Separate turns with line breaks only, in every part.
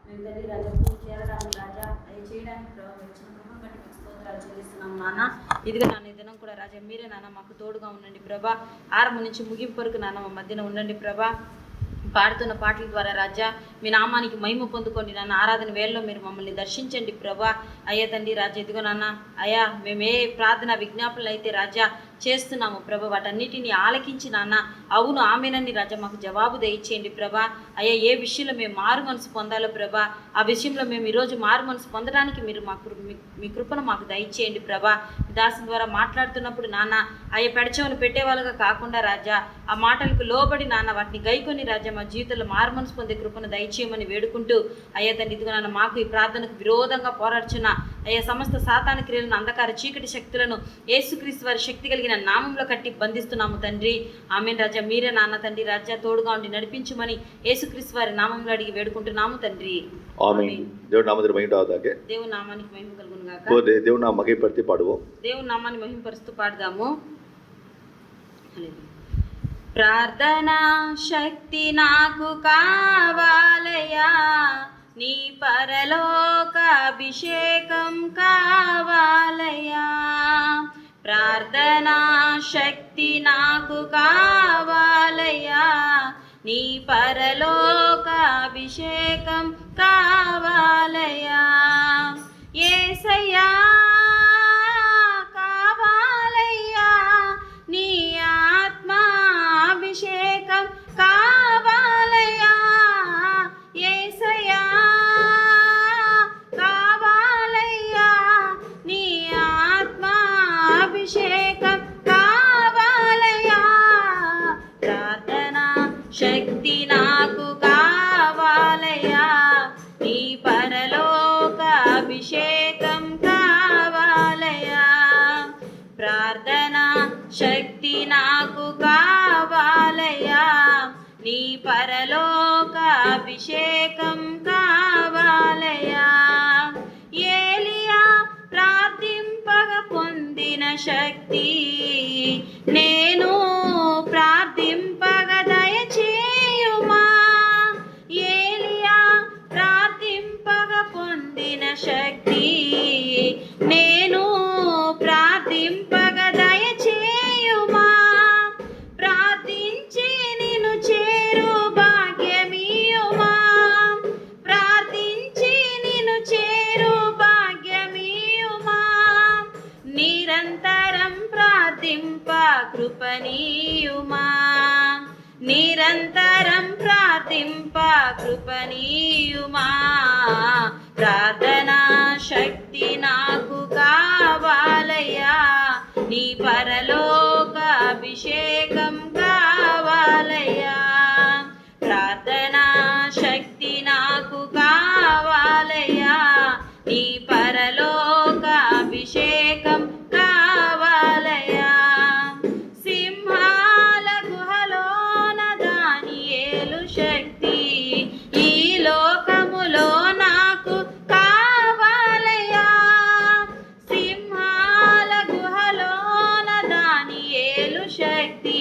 మేము తల్లి రాజకు చేరడానికి రాజా అవి చేయడానికి వచ్చిన కృపను బట్టి మీకు స్తోత్రాలు చెల్లిస్తున్నాం నాన్న. ఇదిగో నాన్న ఈ దినం కూడా రాజా మీరే నాన్న మాకు తోడుగా ఉండండి ప్రభా. ఆరంభం నుంచి ముగింపు వరకు నాన్న మా మధ్యన ఉండండి ప్రభా. పాడుతున్న పాటల ద్వారా రాజా మీ నామానికి మహిమ పొందుకోండి నాన్న. ఆరాధన వేళలో మీరు మమ్మల్ని దర్శించండి ప్రభా. అయ్యా తండ్రి రాజా ఇదిగో నాన్న అయ్యా మేము ఏ ప్రార్థన విజ్ఞాపనలు అయితే రాజా చేస్తున్నాము ప్రభా వాటన్నిటిని ఆలకించి నాన్న అవును ఆమెనని రాజా మాకు జవాబు దయచేయండి ప్రభా. అయ్యా ఏ విషయంలో మేము మారు మనసు పొందాలో ప్రభా ఆ విషయంలో మేము ఈరోజు మారు మనసు పొందడానికి మీరు మీ కృపను మాకు దయచేయండి ప్రభా. దాసుని ద్వారా మాట్లాడుతున్నప్పుడు నాన్న అయ్యా పెడచవను పెట్టేవాళ్ళుగా కాకుండా రాజా ఆ మాటలకు లోబడి నాన్న వాటిని గైకొని రాజా మా జీవితంలో మారు మనసు పొందే కృపను దయచేయమని వేడుకుంటూ అయ్యా తండ్రి ఇదిగో నాన్న మాకు ఈ ప్రార్థనకు విరోధంగా పోరాడుచున్న అయ్యా సమస్త సాతాన క్రియలను అంధకార చీకటి శక్తులను యేసుక్రీస్తు వారి శక్తి కలిగిన నామంలో కట్టి బంధిస్తున్నాము తండ్రి. ఆమెన్ రాజా మీరే నాన్న తండ్రి రాజా తోడుగా ఉండి నడిపించమని యేసుక్రీస్తు వారి నామంలో అడిగి వేడుకుంటున్నాము తండ్రి.
ஆமென். தேவன் நாமத்தில் மகிமையுண்டாவதாக.
దేవుని నామానికి మహిమ కలుగును గాక.
దేవుని నామ మహిమపరిచి పాడుவோம்.
దేవుని నామాన్ని మహిమపరుస్తూ పాడదాము. ప్రార్థనా శక్తి నాకు కావాలయ్యా నీ పరలోక అభిషేకం కావాలయ్యా. ప్రార్థనా శక్తి నాకు కావాలయ్యా నీ పరలోక అభిషేకం కావాలయ్యా. యేసయ్యా కావాలయ్యా నీ ఆత్మాభిషేకం కావాలయ్యా. యేసయ్యా కావాలయ్యా నీ ఆత్మాభిషేకం కావాలయ్యా. ప్రార్థనా శక్తి నాకు కావాలయ్యా నీ పరలోక అభిషేకం కావాలయ్యా. ప్రార్థనా శక్తి నాకు కావాలయ్యా నీ పరలోక అభిషేకం కావాలయ్యా. ఏలియా ప్రార్థింపగ పొందిన శక్తి నేను ప్రార్థింపగ దయచేయుమా. ఏలియా ప్రార్థింపగ పొందిన శక్తి నేను ప్రార్థింపగ దయచేయుమా. ప్రార్థించి నిన్ను చేరు భాగ్యమీయుమా. ప్రార్థించి నిన్ను చేరు భాగ్యమీయుమా. నిరంతరం ప్రార్థింప కృపనీయుమా. నిరంతరం ప్రార్థింప కృపనీయుమా. ప్రార్థనా శక్తి నాకు కావాలయ్యా నీ పరలోక అభిషేకం కావాలయ్యా. ప్రార్థనా శక్తి నాకు కావాలయ్యా నీ పరలోక అభిషేకం కావాలయ్యా. సింహాల గుహలోన దానియేలు శక్తి ఈ లోకములో నాకు కావాలయ్యా. సింహాల గుహలోన దానియేలు శక్తి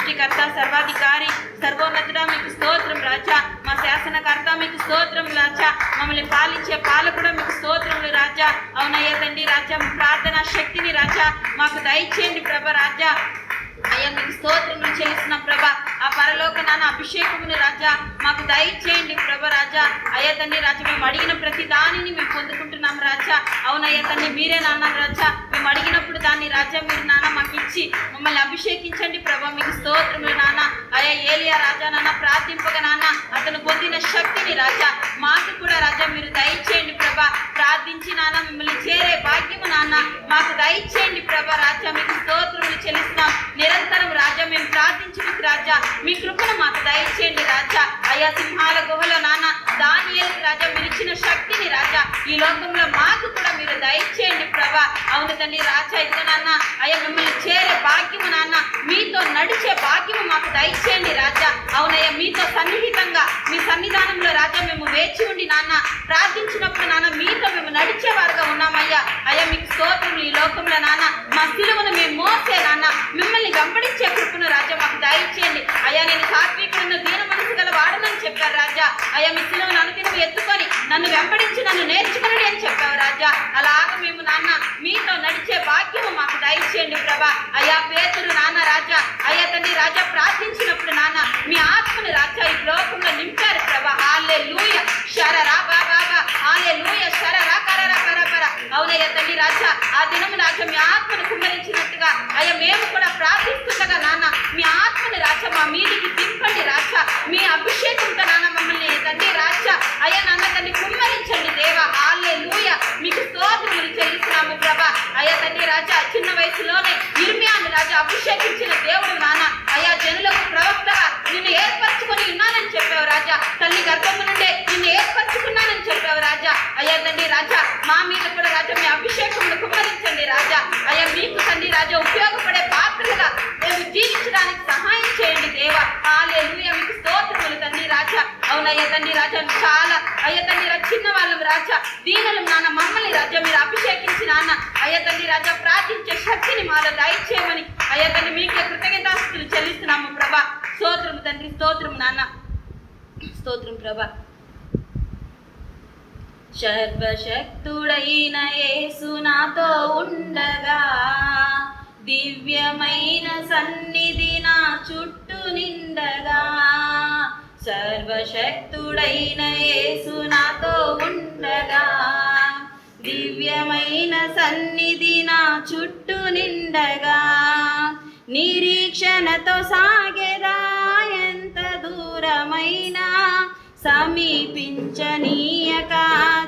సృష్టికర్త, సర్వాధికారి, సర్వోన్నతుడా మీకు స్తోత్రం రాజా. మా శాసనకర్త మీకు స్తోత్రం రాజా. మమ్మల్ని పాలించే పాలకుడు మీకు స్తోత్రములు రాజా. అవునయ్య తండ్రి రాజా, ప్రార్థనా శక్తిని రాజా మాకు దయచేయండి ప్రభ రాజా. అయ్యా మీకు స్తోత్రములు చెల్లిస్తున్నాం ప్రభా. ఆ పరలోక నాన్న అభిషేకమును రాజా మాకు దయచేయండి ప్రభ రాజా. అయ్యా తండ్రి రాజా, మేము అడిగిన ప్రతి దానిని మేము పొందుకుంటున్నాం రాజా. అవునయ్యా తండ్రి, మీరే నాన్న రాజా, మేము అడిగినప్పుడు దాన్ని రాజా మీరు నాన్న మాకు ఇచ్చి మమ్మల్ని అభిషేకించండి ప్రభా. మీకు స్తోత్రములు నాన్న. అయ్యా ఏలియా రాజా నాన్న ప్రార్థింపగా నాన్న అతను పొందిన శక్తిని రాజా మాకు కూడా రాజా మీరు దయచేయండి ప్రభా. ప్రార్థించి నాన్న మిమ్మల్ని చేరే భాగ్యము నాన్న మాకు దయచేయండి ప్రభా రాజా. మీకు స్తోత్రములు చెల్లిస్తున్నాం. నిరంతరం రాజా మేము ప్రార్థించుటకు రాజా మీ కృపను మాకు దయచేయండి రాజా. అయ్యా సింహాల గుహలో నాన్న దానియేలుకు రాజా మీరు ఇచ్చిన శక్తిని రాజా ఈ లోకంలో మాకు కూడా మీరు దయచేయండి ప్రభా. అవును తండ్రి రాజా, ఇదిగో నాన్న అయ్యా మిమ్మల్ని చేరే భాగ్యము నాన్న మీతో నడిచే భాగ్యము మాకు దయచేయండి రాజా. అవునయ్యా మీతో సన్నిహితంగా మీ సన్నిధానంలో రాజా మేము వేచి ఉండి నాన్న ప్రార్థించినప్పుడు నాన్న మీతో మేము నడిచేవారుగా ఉన్నామయ్యా. అయ్యా మీకు స్తోత్రములు. ఈ లోకంలో నాన్న మా సిలువను మేము మోసే నాన్న మిమ్మల్ని వెంబడించే కృపను రాజా మాకు దయచేయండి. అయ్యా నేను సాత్వికులను దీన మనసు గల వాడనని చెప్పారు రాజా. అయ్యా మీ సిలువను అనుదినము ఎత్తుకొని నన్ను వెంబడించి నన్ను నేర్చుకుని అని చెప్పావు రాజా. అలాగ మేము నాన్న మీతో నడిచే భాగ్యము మాకు దయచేయండి ప్రభా. అయ్యా పేతురు నాన్న రాజా అయ్యా తండ్రి రాజా ప్రార్థించినప్పుడు నాన్న మీ ఆత్మని రాజా ఈ లోకంలో నింపారు ప్రభా. హల్లెలూయా శరరా బాబా, హల్లెలూయా శరరా కరరా కరపర. అవునయ్యా తండ్రి రాజా, ఆ దినము రాజా మీ ఆత్మను కుమ్మరించినట్టుగా అయ్యా మేము కూడా ప్రార్థిస్తుండగా నాన్న మీ ఆత్మని రాజా మా మీదికి దింపండి రాజా. మీ అభిషేకంతో నాన్న మమ్మల్ని తండ్రి రాజా అయ్యా నాన్న తండ్రి కుమ్మరించండి దేవా. హల్లెలూయా మీకు స్తోత్రములు చెల్లిస్తున్నాము ప్రభా. అయ్యా తండ్రి రాజా చిన్న వయసులోనే ఇర్మియాను రాజా అభిషేకించిన దేవుడు నాన్న అయ్యా జనులకు ప్రవక్తగా నిన్ను ఏర్పరచుకొని ఉన్నానని చెప్పావు రాజా. తల్లి గర్భము నుండే నిన్ను ఏర్పరచుకున్నానని చెప్పావు రాజా. అయ్యా తండ్రి రాజా మా మీద కూడా రాజా మీ అభిషేకమును కుమ్మరించండి రాజా. అయ్యా మీకు తండ్రి రాజా ఉపయోగపడే పాత్రలుగా మేము జీవించడానికి సహాయం చేయండి దేవా. హల్లెలూయా మీకు స్తోత్రములు తండ్రి రాజా. అవునయ్యా తండ్రి రాజా చాలా అయ్యా తండ్రి రాజా చిన్న వాళ్ళం రాజా దీనులం నాన్న మమ్మల్ని రాజా మీరు అభిషేకించి నాన్న అయ్యా తండ్రి రాజా ప్రార్థించే శక్తిని మాలో దయచేయమని అయ్యా తండ్రి మీకే కృతజ్ఞతాస్తుతులు చెల్లిస్తున్నాము ప్రభా. స్తోత్రము తండ్రి, స్తోత్రము నాన్న, స్తోత్రం ప్రభా. సర్వశక్తుడైన యేసు నాతో ఉండగా దివ్యమైన సన్నిధి నా చుట్టూ నిండగా. సర్వశక్తుడైన యేసు నాతో ఉండగా దివ్యమైన సన్నిధి నా చుట్టూ నిండగా. నిరీక్షణతో సాగేదా ఎంత దూరమైనా సమీపించనీయక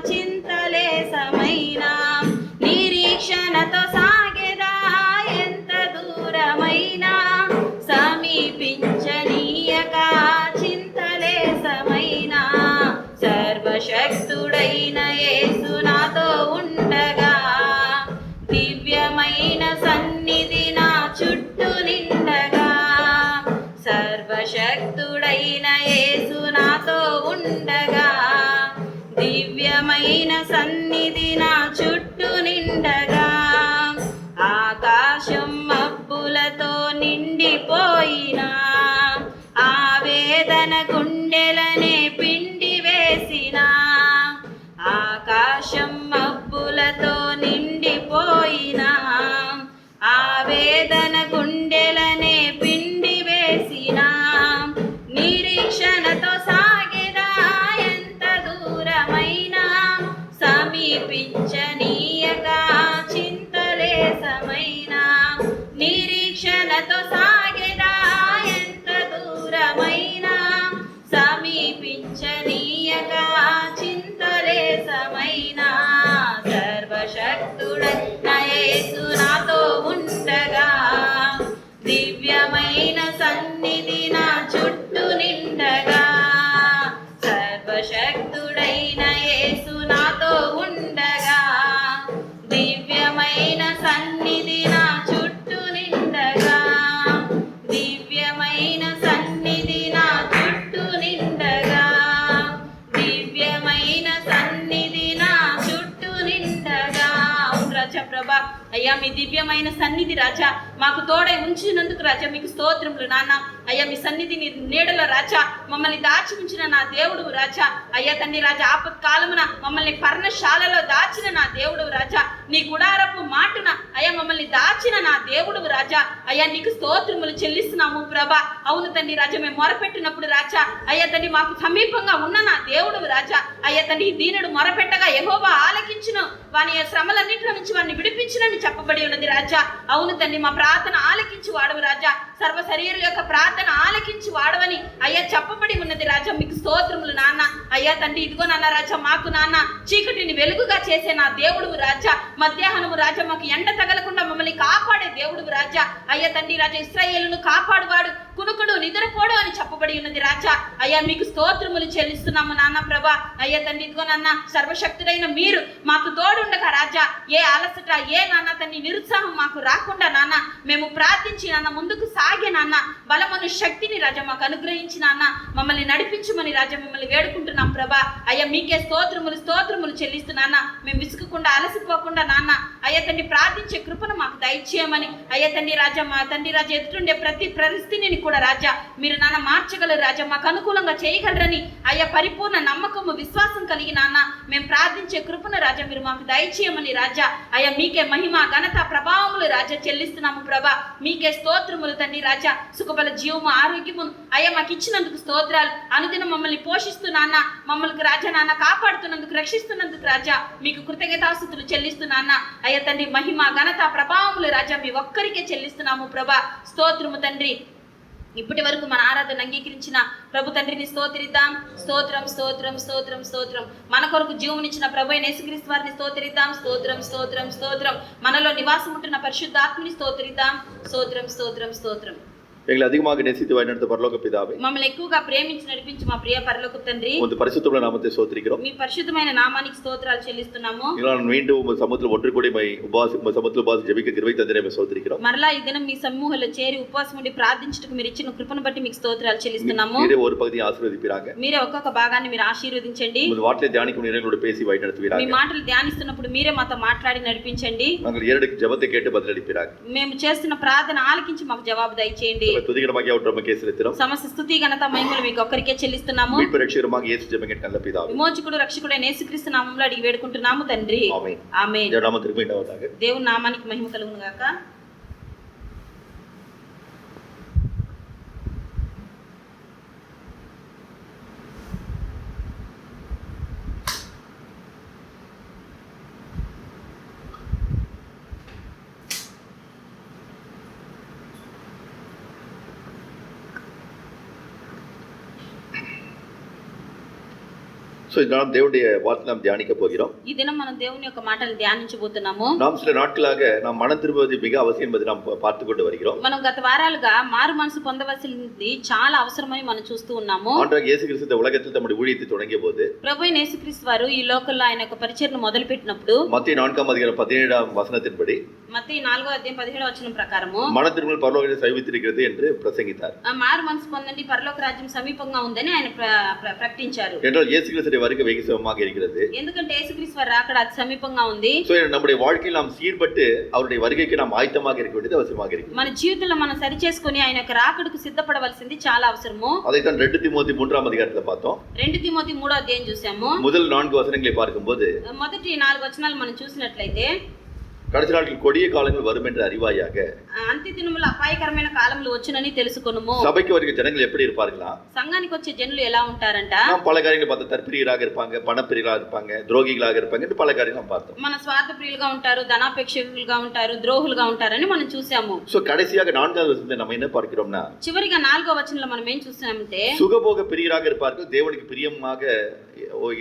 చింతలేసమైనా. నిరీక్షణతో సాగేదా ఎంత దూరమైనా సమీపించనీయక చింతలేసమైనా. సర్వశక్తుడైన యేసు నాతో ఉండగా దివ్యమైన సన్నిధి నా చుట్టూ నిండగా. సర్వశక్తుడైన యేసు నాతో ఉండగా దివ్యమైన సన్నిధి నా చుట్టూ నిండగా. ఆకాశం మబ్బులతో నిండిపోయినా ఆవేదన గుండెలనే పిండి వేసినా. ఆకాశం మబ్బులతో నిండిపోయినా ఆవేదన గుండెలనే పిండి వేసినా. నిరీక్షణతో సాగేదా ఎంత దూరమైనా సమీపించనీయక చింతలేసమైనా. నిరీక్షణతో సాగేదా ఎంత దూరమైనా సమీపించనీయక ప్రభా. అయ్యా మీ దివ్యమైన సన్నిధి రాజా మాకు తోడై ఉంచినందుకు రాజా మీకు స్తోత్రములు నాన్న. అయ్యా మీ సన్నిధిని నీడల రాజా మమ్మల్ని దాచి ఉంచిన నా దేవుడు రాజా. అయ్యా తండ్రి రాజా ఆపత్కాలమున మమ్మల్ని పర్ణశాలలో దాచిన నా దేవుడు రాజా. నీ గుడారపు మాటున అయ్యా మమ్మల్ని దాచిన నా దేవుడు రాజా. అయ్యా నీకు స్తోత్రములు చెల్లిస్తున్నాము ప్రభా. అవును తండ్రి రాజా మేము మొరపెట్టినప్పుడు రాజా అయ్యా తండ్రి మాకు సమీపంగా ఉన్న నా దేవుడు రాజా. అయ్యా తండ్రి దీనుడు మొరపెట్టగా యెహోవా ఆలకించును, వాని శ్రమలన్నింటిలో నుంచి వాడిని విడిపించునని చెప్పబడి ఉన్నది రాజా. అవును తండ్రి మా ప్రార్థన ఆలకించి వాడవు రాజా. సర్వ శరీరుల యొక్క ప్రార్థన ఆలకించి వాడవని అయ్యా చెప్పబడి ఉన్నది రాజా. మీకు స్తోత్రములు నాన్న. అయ్యా తండ్రి ఇదిగో నాన్న రాజా మాకు నాన్న చీకటిని వెలుగుగా చేసే నా దేవుడు రాజా. మధ్యాహ్నము రాజా మాకు ఎండ తగలకుండా మమ్మల్ని కాపాడే దేవుడు రాజా. అయ్యా తండ్రి రాజా ఇశ్రాయేలును కాపాడువాడు, కునుకుడు నిద్రపోడు అని చెప్పబడి ఉన్నది రాజా. అయ్యా మీకు స్తోత్రములు చెల్లిస్తున్నాము నాన్న ప్రభా. అయ్యా తండ్రి ఇదిగో నాన్న సర్వశక్తుడైన మీరు మాకు తోడుండగా రాజా ఏ అలసట ఏ నాన్న తండ్రి నిరుత్సాహం మాకు రాకుండా నాన్న మేము ప్రార్థించి నాన్న ముందుకు సాగే నాన్న బలమును శక్తిని రాజా మాకు అనుగ్రహించి నాన్న మమ్మల్ని నడిపించమని రాజా మిమ్మల్ని వేడుకుంటున్నాం ప్రభా. అయ్యా మీకే స్తోత్రములు చెల్లిస్తున్నానా. మేము విసుకకుండా అలసిపోకుండా నాన్న అయ్యా తండ్రి ప్రార్థించే కృపను మాకు దయచేయమని అయ్యా తండ్రి రాజా మా తండ్రి రాజా ఎదుటుండే ప్రతి పరిస్థితిని కూడా రాజా మీరు నాన్న మార్చగలరు రాజా. మాకు అనుకూలంగా చేయగలరని అయ్యా పరిపూర్ణ నమ్మకము విశ్వాసం కలిగి నాన్న మేము ప్రార్థించే కృపను రాజా మీరు మాకు దయచేయమని రాజా. అయ్యా మీకే మహిమ ఘనత ప్రభావములు రాజా చెల్లిస్తున్నాము ప్రభా. మీకే స్తోత్రములు తండ్రి రాజా. సుఖబల జీవము ఆరోగ్యము అయ్యా మాకు ఇచ్చినందుకు స్తోత్రాలు. అనుదినం మమ్మల్ని పోషిస్తున్నాన్న మమ్మల్ని రాజా నాన్న కాపాడుతున్నందుకు రక్షిస్తున్నందుకు రాజా మీకు కృతజ్ఞతాస్తుతులు చెల్లిస్తున్నాన్న. అయ్యా తండ్రి మహిమ ఘనత ప్రభావములు రాజా మీ ఒక్కరికే చెల్లిస్తున్నాము ప్రభా. స్తోత్రము తండ్రి. ఇప్పటి వరకు మన ఆరాధన అంగీకరించిన ప్రభు తండ్రిని స్తోత్రిద్దాం. స్తోత్రం స్తోత్రం స్తోత్రం స్తోత్రం. మన కొరకు జీవమునిచ్చిన ప్రభు అయిన యేసుక్రీస్తు వారిని స్తోత్రిద్దాం. స్తోత్రం స్తోత్రం స్తోత్రం. మనలో నివాసం ఉంటున్న పరిశుద్ధాత్మని స్తోత్రిద్దాం. స్తోత్రం స్తోత్రం స్తోత్రం.
எங்களை அதிகமாக நேசித்து வழிநடத்த பரலோக பிதாவே,
మమ్మల్ని ఎక్కువగా ప్రేమించి నడిపించి మా ప్రియ పరలోకపు తండ్రి
உமது பரிசுத்தமுள்ள நாமத்தை ஸ்தோத்திரிக்கிறோம்.
మీ పరిశుద్ధమైన నామానికి స్తోత్రాలు చెల్లిస్తున్నాము.
நான் மீண்டும் உமது சமூகத்தில் ஒன்று கூடி உமது சமூகத்தில் உபாசி ஜெபிக்க கிருபை தந்திரமே ஸ்தோத்திரிக்கிறோம்.
మరలా ఈ దినం మీ సమూహంలో చేరి ఉపవాసం ఉండి ప్రార్థించుటకు మీరు ఇచ్చిన కృపను బట్టి మీకు స్తోత్రాలు చెల్లిస్తున్నాము.
మీరే ஒரு பகுதியை ஆசீர்வதிப்பீராக.
మీరే ఒక్కొక్క భాగాన్ని మీరు ఆశీర్వదించండి.
உமது வார்த்தையை தியானிக்கும் நேரங்களோடு பேசி வழி நடத்துவீராக.
మీ మాటలు ధ్యానిస్తున్నప్పుడు మీరే మాతో మాట్లాడి నడిపించండి.
நாங்கள் ஏறெடுக்கும் ஜெபத்தை கேட்டு பதிலளிப்பீராக.
మేము చేస్తున్న ప్రార్థన ఆలకించి మాకు జవాబు దయచేయండి.
துதிகரமாக அவற்றை கேசிருக்கிறோம்.
సమస్త స్తుతి ఘనత మహిమలు మీకు ఒక్కరికే చెల్లిస్తున్నాము.
மீட்பு ரட்சகருமாக இயேசு ஜெபங்கள் நல்ல பிதாவே.
విమోచకుడు రక్షకుడైన యేసుక్రీస్తు నామములో అడిగి వేడుకుంటున్నాము తండ్రి.
ఆమేన్.
ఆమేన్.
దేవుని నామమునకు మహిమ కలుగును గాక.
దేవుని నామానికి మహిమ కలుగును గాక.
సో நாம் தேவனுடைய வார்த்தை நாம் தியானிக்க போகிறோம்.
ఈ దినం మనం దేవుని యొక్క మాటలు ధ్యానించబోతున్నాము.
நாம் சில நாட்களாக நாம் மனம் திரும்புவது மிக அவசியம் என்பதை நாம் பார்த்து கொண்டு வருகிறோம்.
మనం గత వారాలుగా మారు మనసు పొందవలసింది చాలా అవసరమని మనం చూస్తూ ఉన్నాము.
ஆண்டவர் இயேசு கிறிஸ்து இந்த உலகத்தில் தம்முடைய ஊழியத்தை தொடங்கிய போது
ప్రభువైన యేసుక్రీస్తు వారు ఈ లోకంలో ఆయన యొక్క పరిచర్యను మొదలుపెట్టినప్పుడు
மத்தேயு 4:17 வசனத்தின்படி
మత్తయి 4:17 ప్రకారము
மனம் திரும்புதல் பரலோகத்தில் சமீபித்திருக்கிறது என்று பிரசங்கித்தார்.
మారు మనసు పొందండి పరలోక రాజ్యం సమీపంగా ఉందని ఆయన ప్రకటించారు.
என்றால் இயேசு கிறிஸ்துவின் வருகை வெகு சமமாக இருக்கிறது.
ఎందుకంటే యేసుక్రీస్తు వారు రాకడ అతి సమీపంగా ఉంది.
సో நம்முடைய வாழ்க்கையில் நாம் சீர்பட்டு அவருடைய வருகைக்கு நாம் ஆயத்தமாக இருக்க வேண்டியது அவசியமாக இருக்கிறது.
మన జీవితంలో మనం సరి చేసుకొని ఆయన యొక్క రాకడకు సిద్ధపడవలసింది చాలా అవసరము.
அதைத்தான் 2 தீமோத்தேயு 3:1 பார்த்தோம்.
2 తిమోతి 3 చూసాము.
முதல் 4 வசனங்களை பார்க்கும்போது
మొదటి 4 వచనాలు మనం చూసినట్లయితే
கடைசி நாட்களில் கொடிய காலங்கள் வரும் என்று அறிவாயாக,
అంత్య దినముల అపాయకరమైన కాలములు వచ్చునని తెలుసుకొనుము.
சபைக்கு வருகிற ஜனங்கள் எப்படி இருப்பார்களா?
సంఘానికి వచ్చే జనులు ఎలా ఉంటారంట?
நாம் பல காரியங்களை பார்த்தோம். தற்பிரியராக இருப்பாங்க, பணப்பிரியராக இருப்பாங்க, துரோகிகளாக இருப்பாங்க என்று பல காரியங்கள் நாம் பார்த்தோம்.
మన స్వార్థ ప్రియులుగా ఉంటారు, ధనాపేక్షకులుగా ఉంటారు, ద్రోహులుగా ఉంటారని మనం చూసాము.
సో கடைசியாக 4வது வசனத்தை நம்ம என்ன பார்க்கிறோம்னா,
చివరిగా 4వ వచనంలో మనం ఏం చూసామంటే
சுகபோக பிரியராக இருப்பார்கள், தேவனுக்கு பிரியமாக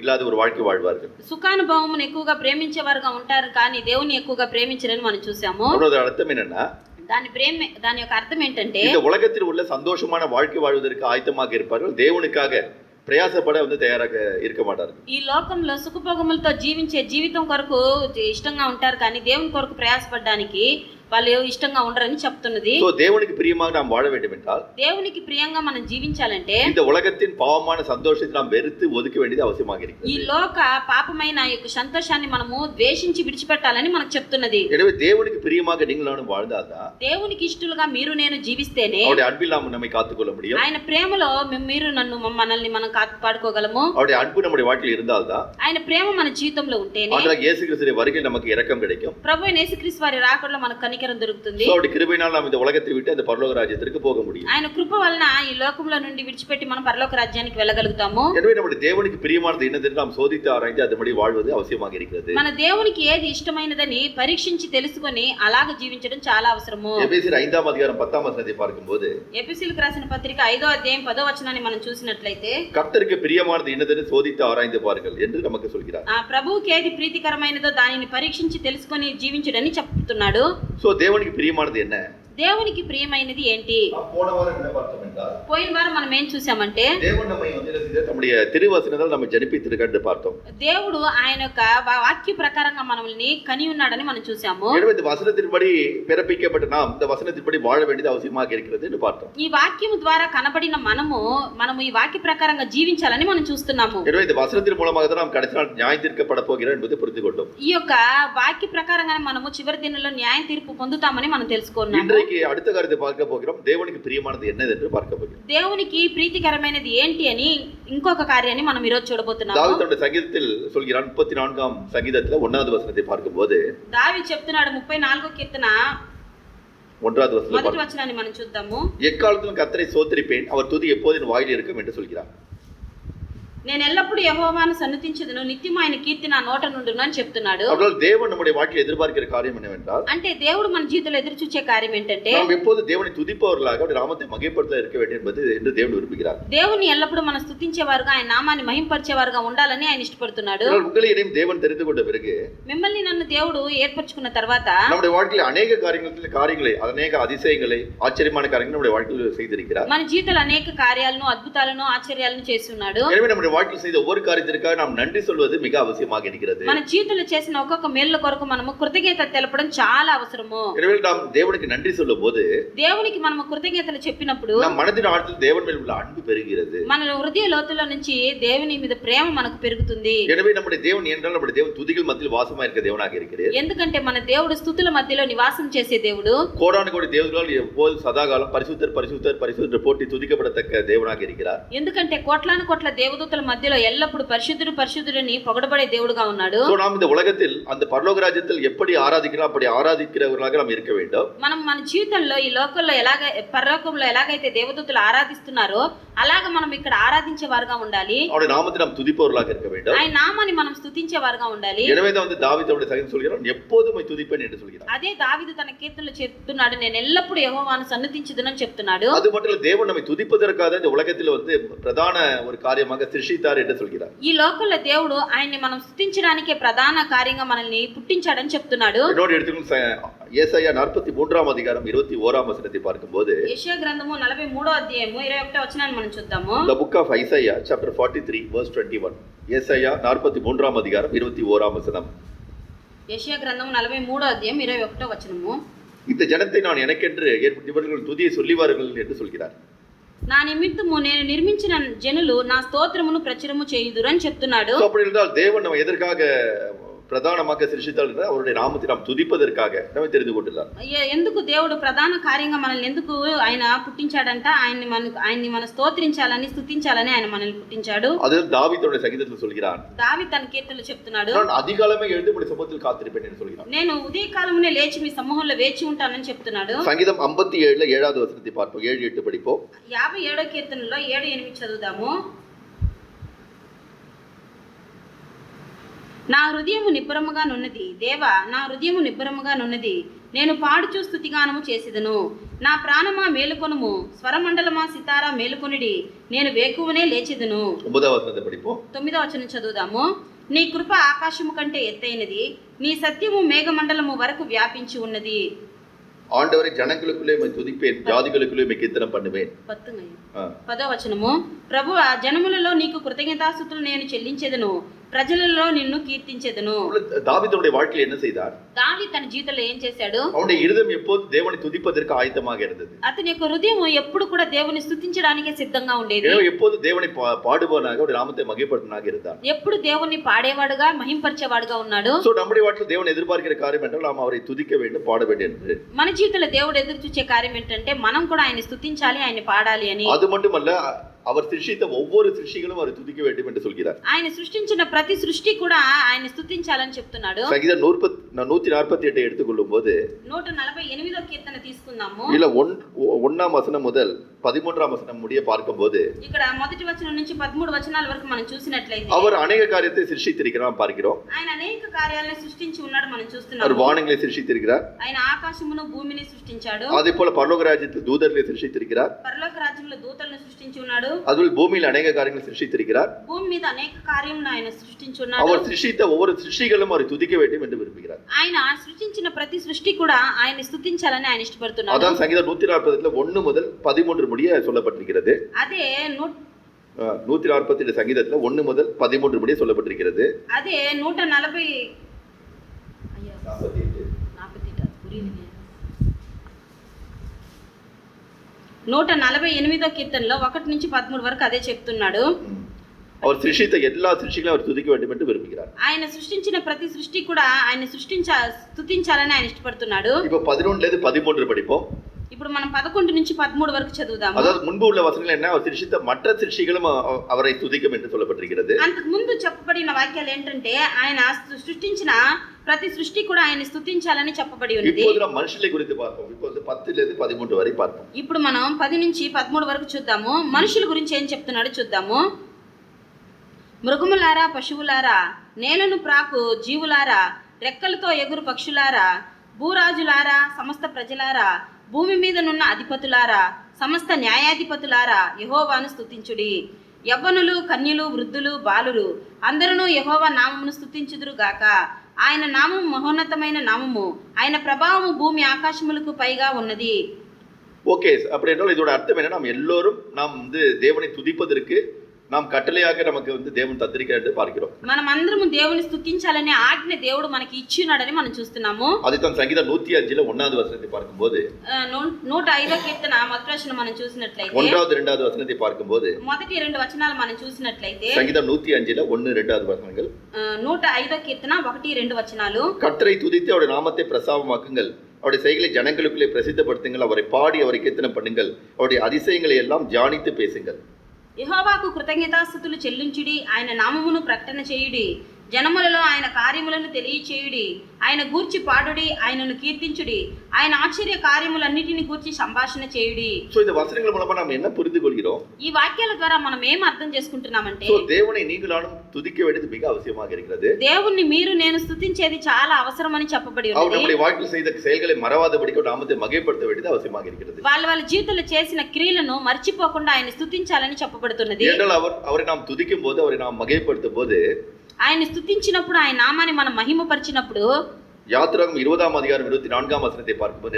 இல்லாத ஒரு வாழ்க்கை வாழ்வார்கள்.
సుఖానుభవమును ఎక్కువగా ప్రేమించేవారుగా ఉంటారు కానీ దేవుని ఎక్కువగా ప్రేమించరని మనం చూసాము.
அதோட அர்த்தம் என்னன்னா,
దాని యొక్క అర్థం ఏంటంటే
இந்த உலகத்தில் உள்ள சந்தோஷமான வாழ்க்கை வாழ்வதற்கு ஆயத்தமாக இருப்பார்கள், தேவனுக்காக ప్రయాసపడ తయారాக இருக்க மாட்டார்கள்.
ఈ లోకంలో సుఖభోగములతో జీవించే జీవితం కొరకు ఇష్టంగా ఉంటారు కానీ దేవుని కొరకు ప్రయాసపడడానికి వాళ్ళు ఇష్టంగా ఉండరని చెప్తున్నది.
சோ தேவனுக்கு பிரியமாக நாம் வாழ வேண்டும் என்றால்
దేవునికి ప్రియంగా మనం జీవించాలంటే
இந்த உலகத்தின் பாவமான சந்தோஷத்தை நாம் வெறுத்து ஒதுக்க வேண்டியது அவசியமாக
ఈ
இருக்கிறது.
లోక పాపమైన యొక్క సంతోషాన్ని మనము ద్వేషించి విడిచిపెట్టాలని మనకు చెప్తున్నది.
எனவே தேவனுக்கு பிரியமாக நீங்கள் நானும் வாழ்ந்தால்தான்
దేవునికి ఇష్టలుగా మీరు నేను జీవిస్తేనే
அவருடைய அன்பில் நாம் நம்மை காத்துக்கொள்ள முடியும்.
ఆయన ప్రేమలో మీరు మనల్ని మనం కాపాడుకోగలము.
அவருடைய அன்பு நம்முடைய வாழ்க்கையில் இருந்தால்தான்
ఆయన ప్రేమ మన జీవితంలో ఉంటేనే
ஆண்டவராகிய இயேசு கிறிஸ்துவின் வருகையில் நமக்கு இரக்கம் கிடைக்கும்.
ప్రభువైన యేసుక్రీస్తు వారి రాకడలో మనకు కనికరం దొరుకుతుంది.
So, அவருடைய கிருபையினால் நாம் இந்த உலகத்தை விட்டு அந்த பரலோக ராஜ்யத்திற்கு போக முடியும்.
ఆయన కృప వలన ఈ లోకంలో నుండి విడిచిపెట్టి మనం పరలోక రాజ్యానికి వెళ్ళగలుగుతాము.
எனவே நம்முடைய தேவனுக்கு பிரியமானது என்னதென்று நாம் சோதித்து ஆராய்ந்து அதன்படி வாழ்வது அவசியமாக இருக்கிறது.
మన దేవునికి ఏది ఇష్టమైనదని పరీక్షించి తెలుసుకొని అలాగ జీవించడం చాలా అవసరము.
எபேசியர் 5ஆம் அதிகாரம் 10ஆம் வசனத்தை பார்க்கும்போது
ఎఫెసీయులకు రాసిన పత్రిక 5వ అధ్యాయం 10వ వచనాన్ని మనం చూసినట్లయితే
கர்த்தருக்கு பிரியமானது என்னதென்று சோதித்து ஆராய்ந்து பாருங்கள் என்று நமக்கு சொல்கிறார்.
ఆ ప్రభువుకి ఏది ప్రీతికరమైనదో దానిని పరీక్షించి తెలుసుకొని జీవించుడని చెప్తున్నాడు.
சோ தேவனுக்கு பிரியமானது என்ன?
దేవునికి ప్రియమైనది ఏంటి?
போன வாரம் என்ன பார்த்தோம் என்றால்
పోయిన వారం మనం ఏం చూసామంటే
தேவன் நம்மை நம்முடைய திருவசனத்தால் நம்மை ஜனிப்பித்திருக்கிறார் என்று பார்த்தோம்.
దేవుడు ఆయన యొక్క వాక్య ప్రకారంగా మనల్ని కని ఉన్నాడని మనం చూసాము.
எனவே இந்த வசனத்தின்படி பிறப்பிக்கப்பட்ட நாம் இந்த வசனத்தின்படி வாழ வேண்டியது அவசியமாக இருக்கிறது என்று பார்த்தோம்.
ఈ వాక్యము ద్వారా కనబడిన మనము ఈ వాక్య ప్రకారంగా జీవించాలని మనం చూస్తున్నాము.
எனவே இந்த வசனத்தின் மூலமாக தான் நாம் கடைசி நாள் நியாயம் தீர்க்கப்பட போகிறோம் என்பதை புரிந்து கொண்டோம்.
ఈ యొక్క వాక్య ప్రకారంగానే మనము చివరి దినంలో న్యాయ తీర్పు పొందుతామని మనం తెలుసుకున్నాము.
இன்றைக்கு அடுத்த காரியத்தை பார்க்க போகிறோம். தேவனுக்கு பிரியமானது என்னது என்று பார்க்க போகிறோம்.
దేవునికి ప్రీతికరమైనది ఏంటి అని ఇంకొక కార్యాన్ని మనం ఈ రోజు చూడబోతున్నాము.
தாவீது தன்னுடைய சங்கீதத்தில் சொல்கிறான் 34ஆம் சங்கீதத்தில் 1வது வசனத்தை பார்க்கும்போது
దావీదు చెప్తున్నాడు 34వ కీర్తన
1வது வசனம்
మొదటి వచనాన్ని మనం చూద్దాము.
எக்காலத்திலும் கர்த்தரை ஸ்தோத்திரிப்பேன், அவர் துதி எப்போதும் என் வாயில் இருக்கும் என்று சொல்கிறார்.
నేను ఎల్లప్పుడూ యెహోవాను సన్నుతించెదను, నిత్యము ఆయన కీర్తి నా నోట నుండును అని చెప్తున్నాడు.
அவர்கள் தேவன் நம்முடைய வாழ்க்கையில் எதிர்பார்க்கிற காரியம் என்னவென்றால்
అంటే దేవుడు మన జీవితంలో ఎదురు చూసే కార్యం ఏంటంటే
நாம் எப்போது தேவனை துதிப்பவர்களாக அவருடைய நாமத்தை மகிமைப்படுத்த இருக்க வேண்டும் என்பது என்று தேவன் விரும்புகிறார்.
దేవుని ఎల్లప్పుడూ మనం స్తుతించేవారుగా ఆయన నామాన్ని మహింపరిచేవారుగా ఉండాలని ఆయన ఇష్టపడుతున్నాడు.
உங்களை இடையும் தேவன் தெரிந்து கொண்ட பிறகு
మిమ్మల్ని నన్ను దేవుడు ఏర్పరచుకున్న తర్వాత
நம்முடைய வாழ்க்கையில் அநேக காரியங்களை அநேக அதிசயங்களை ஆச்சரியமான காரியங்களை நம்முடைய வாழ்க்கையில் செய்திருக்கிறார்.
మన జీవితంలో అనేక కార్యాలను అద్భుతాలను ఆశ్చర్యాలను చేసి ఉన్నాడు.
எனவே நம்முடைய வாழ்க்கையில் செய்த ஒவ்வொரு காரியத்திற்காக நாம் நன்றி சொல்வது மிக அவசியமாக இருக்கிறது.
మన జీవితంలో చేసిన ఒక్కొక్క మేలుల కొరకు మనము కృతజ్ఞత తెలపడం చాలా అవసరము.
எனவே நாம் தேவனுக்கு நன்றி சொல்லும்போது
దేవునికి మనము కృతజ్ఞతలు చెప్పినప్పుడు
நம் மனதின் ஆழத்தில் தேவன் மேல் உள்ள அன்பு பெருகிறது.
మన హృదయ లోతుల నుంచి దేవుని మీద ప్రేమ మనకు పెరుగుతుంది.
எனவே நம்முடைய தேவன் என்றால் நம்முடைய தேவன் துதிகள் மத்தியில் வாசமா இருக்க தேவனாக இருக்கிறார்.
ఎందుకంటే మన దేవుడు స్తుతుల మధ్యలో నివాసం చేసే దేవుడు.
கோடான கோடி தேவர்கள் எப்போது சதாகாலம் பரிசுத்தர் பரிசுத்தர் பரிசுத்தர் போட்டி துதிக்கப்படத்தக்க தேவனாக இருக்கிறார்.
ఎందుకంటే కోట్లాను కోట్ల దేవదూతల మధ్యలో ఎల్లప్పుడు పరిశుద్ధుడు పరిశుద్ధుడని పొగడబడే దేవుడుగా ఉన్నాడు.
సో நாம் இந்த உலகத்தில் அந்த பரலோக ராஜ்யத்தில் எப்படி ஆராதிக்கிறோம் அப்படி ஆராதிக்கிறவர்களாக நாம் இருக்க வேண்டும்.
మనం మన జీవితంలో ఈ లోకంలో పరలోకంలో ఎలాగైతే దేవదూతలు ఆరాధిస్తున్నారో అలాగ మనం ఇక్కడ ఆరాధించే వారుగా ఉండాలి.
அவருடைய நாமத்தை நாம் துதிப்பவர்களாக இருக்க வேண்டும்.
ఆయన నామాన్ని మనం స్తుతించే వారుగా ఉండాలి.
எனவே தான் தாவீது அவருடைய சகோதரன் சொல்கிறான் எப்போதும் துதிப்பேன் என்று சொல்கிறார்.
అదే దావీదు తన కీర్తనలో చెప్తున్నాడు, నేను ఎల్లప్పుడూ యెహోవాను సన్నుతించుదునని చెప్తున్నాడు.
அது மட்டும் இல்ல, தேவன் நம்மை துதிப்பதற்காக இந்த உலகத்தில் பிரதான ஒரு காரியமாக சிருஷ்டித்தார் என்று சொல்கிறார்.
ఈ లోకంలో దేవుడు ఆయన్ని మనం స్తుతించడానికే ప్రధాన కార్యంగా మనల్ని పుట్టించాడని చెప్తున్నాడు.
இன்னொரு எடுத்துக்கணும், ஏசாயா 43ஆம் அதிகாரம் 21ஆம் வசனத்தை பார்க்கும்போது
యెషయా గ్రంథము 43వ అధ్యాయము 21వ వచనాన్ని మనం చూద్దాము.
The book of Isaiah chapter 43 verse 21. ஏசாயா 43ஆம் அதிகாரம் 21ஆம் வசனம்.
యెషయా గ్రంథము 43వ అధ్యాయం 21వ వచనము.
இந்த ஜனத்தை நான் எனக்கென்று இவர்கள் துதியை சொல்லிவார்கள் என்று சொல்கிறார்.
నా నిమిత్తము నేను నిర్మించిన జనులు నా స్తోత్రమును ప్రచురము చేయుదురు అని చెప్తున్నాడు.
அப்படி என்றால் தேவன் நம்ம எதற்காக பிரதானமாக சிருஷ்டித்தார் என்றால் அவருடைய நாமத்தை நாம் துதிப்பதற்காக நம்ம தெரிந்து கொண்டுள்ளார்.
ఎందుకు దేవుడు ప్రధాన కార్యంగా మనల్ని ఎందుకు ఆయన పుట్టించాడంట? ఆయన్ని మన స్తోత్రించాలని స్తుతించాలని ఆయన మనల్ని పుట్టించాడు.
அது தாவீதுடைய சங்கீதத்தில் சொல்கிறான்.
దావీదు తన కీర్తనలో చెప్తున్నాడు,
நான் அதிகாலமே எழுந்து உம்முடைய சமூகத்தில் காத்திருப்பேன் என்று சொல்கிறான்.
నేను ఉదయకాలమునే లేచి మీ సమూహంలో వేచి ఉంటానని చెప్తున్నాడు.
சங்கீதம் 57ல 7வது வசனத்தை பார்ப்போம். 7-8 படிப்போம்.
57వ కీర్తనలో 7-8 చదువుదాము. నా హృదయము నిబ్బరముగా నున్నది దేవా, నా హృదయము నిబ్బరముగా నున్నది, నేను పాడుచూ స్తుతిగానము చేసేదను. నా ప్రాణమా మేలుకొనుము, స్వరమండలమా సితారా మేలుకొనిడి, నేను వేకువనే లేచెదను.
9వ వచనத்தை படிப்போம்.
9వ వచనం చదువుదాము. నీ కృప ఆకాశము కంటే ఎత్తైనది, నీ సత్యము మేఘమండలము వరకు వ్యాపించి ఉన్నది.
ஆண்டவரை ஜனங்களுக்குள்ளே துதிப்பேன், ஜாதிகளுக்குள்ளே கீர்த்தனம் பண்ணுவேன்.
10వ వచనము. ప్రభువా, జనములలో నీకు కృతజ్ఞతాస్తుతులు నేను చెల్లించెదను, ప్రజలలో నిన్ను కీర్తించెదను.
தாவீதுடைய வாழ்க்கையில் என்ன செய்தார்?
దావీదు తన జీవితంలో ఏం చేశాడు?
அவனுடைய இருதயம் எப்போது தேவனை துதிப்பதற்கு ஆயத்தமாக இருந்தது.
అతని యొక్క హృదయం ఎప్పుడు కూడా దేవుని స్తుతించడానికే సిద్ధంగా ఉండేది.
எனவே எப்போது தேவனை பாடுபவனாக அவருடைய நாமத்தை மகிமைப்படுத்துவனாக இருந்தார்.
ఎప్పుడు దేవుని పాడేవాడుగా మహింపరిచేవాడుగా ఉన్నాడు.
சோ நம்முடைய வாழ்க்கையில் தேவன் எதிர்பார்க்கிற காரியம் என்றால் நாம் அவரை துதிக்க வேண்டும், பாட வேண்டும் என்று.
మన జీవితంలో దేవుడు ఎదురు చూసే కార్యం ఏంటంటే మనం కూడా ఆయన్ని స్తుతించాలి, ఆయన్ని పాడాలి అని.
அது மட்டுமல்ல, அவர் சிருஷ்டித்த ஒவ்வொரு சிருஷ்டிகளும் அவரை துதிக்க வேண்டும் என்று சொல்கிறார்.
ఆయన సృష్టించిన ప్రతి సృష్టి కూడా ఆయన్ని స్తుతించాలని చెప్తున్నాడు.
சங்கீதம் 148 எடுத்துக்கொள்ளும் போது
148వ కీర్తన తీసుకుందాము.
இல்ல 1ஆம் வசனம் முதல் 13ஆம் வசனம் முடிய பார்க்கும்போது
ఇక్కడ మొదటి వచనం నుంచి 13 వచనాల వరకు మనం చూసినట్లయితే
அவர் அநேக காரியத்தை சிருஷ்டித்திருக்கிறார் பார்க்கிறோம்.
ఆయన అనేక కార్యాలను సృష్టించి ఉన్నాడు మనం
அவர்
చూస్తున్నాము.
வானங்களை சிருஷ்டித்திருக்கிறார்.
ఆయన ఆకాశమును భూమిని సృష్టించాడు.
அதே போல பரலோக ராஜ்யத்தில் தூதர்களை சிருஷ்டித்திருக்கிறார்.
పరలోక రాజ్యంలో దూతలను సృష్టించి ఉన్నాడు.
அதுவும் பூமியில் அநேக காரியங்களை சிருஷ்டித்திருக்கிறார்.
భూమి మీద అనేక కార్యములను ఆయన సృష్టించి ఉన్నాడు.
அவர் சிருஷ்டித்த ஒவ்வொரு சிருஷ்டிகளும் அவரை துதிக்க வேண்டும் என்று விரும்புகிறார்.
ఆయన సృష్టించిన ప్రతి సృష్టి కూడా ఆయన్ని స్తుతించాలని ఆయన ఇష్టపడుతున్నాడు.
அதான் சங்கீதம் 140ல 1 முதல் 13 முடிய சொல்லப்பட்டிருக்கிறது.
అదే
148 சங்கீதத்துல 1 முதல் 13 முடிய சொல்லப்பட்டிருக்கிறது.
అదే 140 అయ్యా 48 புரியலையே. 148వ కీర్తనలో 1 నుంచి 13 వరకు అదే చెప్తున్నాడు.
அவர் சிருஷ்டித்த எல்லா சிருஷ்டிகளையும் அவர் துதிக்க வேண்டும் என்று விரும்புகிறார்.
ఆయన సృష్టించిన ప్రతి సృష్టి కూడా ఆయన స్తుతించాలని ఆయన ఇష్టపడుతున్నాడు.
இப்போ 11ல இருந்து 13 படிப்போம்.
ఇప్పుడు మనం 11 నుంచి 13 వరకు చదువుదాము.
அதாவது முன்பு உள்ள வசனங்கள் என்ன, அவர் சிருஷ்டித்த மற்ற சிருஷ்டிகளும் அவரை துதிக்கும் என்று சொல்லப்பட்டிருக்கிறது.
అంతకు ముందు చెప్పబడిన వాక్యాలు ఏంటంటే ఆయన సృష్టించిన ప్రతి సృష్టి కూడా ఆయన స్తుతించాలని చెప్పబడి ఉన్నది.
இப்போது நாம் மனுஷனை குறித்து பார்ப்போம். இப்போ 10ல இருந்து 13 வரை பார்ப்போம்.
ఇప్పుడు మనం 10 నుంచి 13 వరకు చూద్దాము. మనుషుల గురించి ఏం చెప్తున్నాడో చూద్దాము. మృగములారా, పశువులారా, నేలను ప్రాకు జీవులారా, రెక్కలతో ఎగురు పక్షులారా, భూరాజులారా, సమస్త ప్రజలారా, భూమి మీదనున్న అధిపతులారా, సమస్త న్యాయాధిపతులారా, యెహోవాను స్తుతించుడి. యవ్వనులు, కన్యలు, వృద్ధులు, బాలురు అందరూ యెహోవా నామమును స్తుతించుదురు గాక. ఆయన నామము మహోన్నతమైన నామము, ఆయన ప్రభావము భూమి ఆకాశములకు పైగా ఉన్నది.
ஓகே, அப்படி என்றால் இதோட அர்த்தம் என்ன, நாம் எல்லோரும் நாம் தேவனை துதிப்பதற்கு நாம் கட்டளையாக நமக்கு தேவன் தந்திருக்கிறார் என்று பார்க்கிறோம்.
మనమందరము దేవుని స్తుతించాలనే ఆజ్ఞ దేవుడు మనకి ఇచ్చినాడని మనం చూస్తున్నాము.
அதுதான் சங்கீதம் 105ல 1வது வசனத்தை பார்க்கும்போது
105వ కీర్తన మొదటి వచనం మనం చూసినట్లయితే
1வது 2வது వచனத்தை பார்க்கும்போது
మొదటి రెండు వచనాలు మనం చూసినట్లయితే
சங்கீதம் 105ல 1 2வது வசனங்கள்
105వ కీర్తన 1 2 వచనాలు.
கர்த்தரை துதித்து அவருடைய நாமத்தை பிரசாபமாக்குங்கள், அவருடைய செய்களை ஜனங்களுக்குள்ளே பிரசித்தப்படுத்துங்கள், அவரை பாடி அவரை கீர்த்தனம் பண்ணுங்கள், அவருடைய அதிசயங்களை எல்லாம் தியானித்து பேசுங்கள்.
యెహోవాకు కృతజ్ఞతాస్తుతులు చెల్లించుడి, ఆయన నామమును ప్రకటన చేయుడి, జనములలో ఆయన కార్యములను తెలియచేయుడి, ఆయన గూర్చి పాడుడి, ఆయనను కీర్తించుడి, ఆయన ఆశ్చర్య కార్యములన్నిటిని గూర్చి సంభాషణ చేయుడి.
சோ இந்த வசனங்கள் மூலமா நாம் என்ன புரிந்து கொள்கிறோம்?
ఈ వాక్యాల ద్వారా మనం ఏం అర్థం చేసుకుంటున్నామంటే
சோ தேவனை நீங்களும் துதிக்க வேண்டியது மிக அவசியமாக இருக்கிறது.
దేవుణ్ణి మీరు నేను స్తుతించేది చాలా అవసరమని చెప్పబడి
அவர்
ఉన్నది.
நம்முடைய வாழ்க்கையில் செய்த செயல்களை மறவாதபடிக்கு நாமத்தை மகிமைப்படுத்த வேண்டியது அவசியமாக இருக்கிறது.
వాళ్ళ జీవితంలో చేసిన క్రియలను మర్చిపోకుండా ఆయన స్తుతించాలని చెప్పబడుతున్నది.
என்றால் அவரை நாம் துதிக்கும் போது, அவரை நாம் மகிமைப்படுத்தும் போது,
ఆయన స్తుతించినప్పుడు, ఆయన నామాన్ని మనం మహిమపరిచినప్పుడు,
யாத்திராகமம் 20ஆம் அதிகாரம் 24ஆம் வசனத்தை பார்க்கும்போது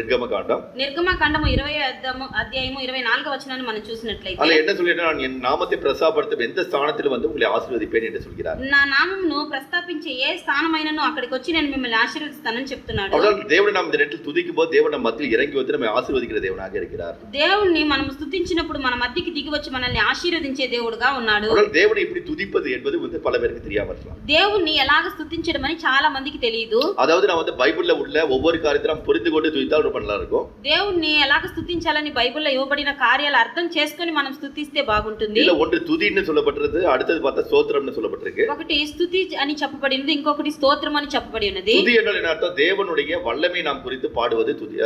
నిర్గమకాండము 20వ అధ్యాయము 24వ వచనాన్ని మనం చూసినట్లయితే
அதுல என்ன சொல்லிட்டா, நான் என் நாமத்தை பிரசாபப்படுத்த எந்த ஸ்தானத்தில் உங்களை ஆசீர்வதிப்பேன் என்று சொல்கிறார்.
నా నామమును ప్రస్తాపించే ఏ స్థానమైనను అక్కడికి వచ్చి నేను మిమ్మల్ని ఆశీర్వదిస్తానని చెప్తున్నాడు.
அதாவது தேவனை நாம் இந்த நேரத்தில் துதிக்கும் போது தேவன் நம்ம மத்தியில் இறங்கி வந்து நம்மை ஆசீர்வதிக்கிற தேவனாக இருக்கிறார்.
దేవుణ్ణి మనం స్తుతించినప్పుడు మన మధ్యకి దిగి వచ్చి మనల్ని ఆశీర్వదించే దేవుడుగా ఉన్నాడు.
தேவனை இப்படி துதிப்பது என்பது பல பேருக்கு தெரியாம இருக்கலாம்.
దేవుణ్ణి ఎలాగ స్తుతించడం అని చాలా మందికి తెలియదు.
அதாவது நான் பைபிள்ல உள்ள ஒவ்வொரு காரியத்தையும் நாம் புரிந்து கொண்டு துதித்தால் ரொம்ப நல்லா இருக்கும்.
దేవుణ్ణి ఎలాగ స్తుతించాలని బైబిల్లో ఇవ్వబడిన కార్యాలు అర్థం చేసుకొని మనం స్తుతిస్తే బాగుంటుంది.
இல்ல ஒன்று துதின்னு சொல்லப்பட்டிருக்கு, அடுத்தது பார்த்தா ஸ்தோத்திரம்னு சொல்லப்பட்டிருக்கு.
ఒకటి స్తుతి అని చెప్పబడినది, ఇంకొకటి స్తోత్రం అని చెప్పబడి ఉన్నది.
துதி என்றால் என்ன அர்த்தம்? தேவனுடைய வல்லமை நாம் குறித்து பாடுவது துதி.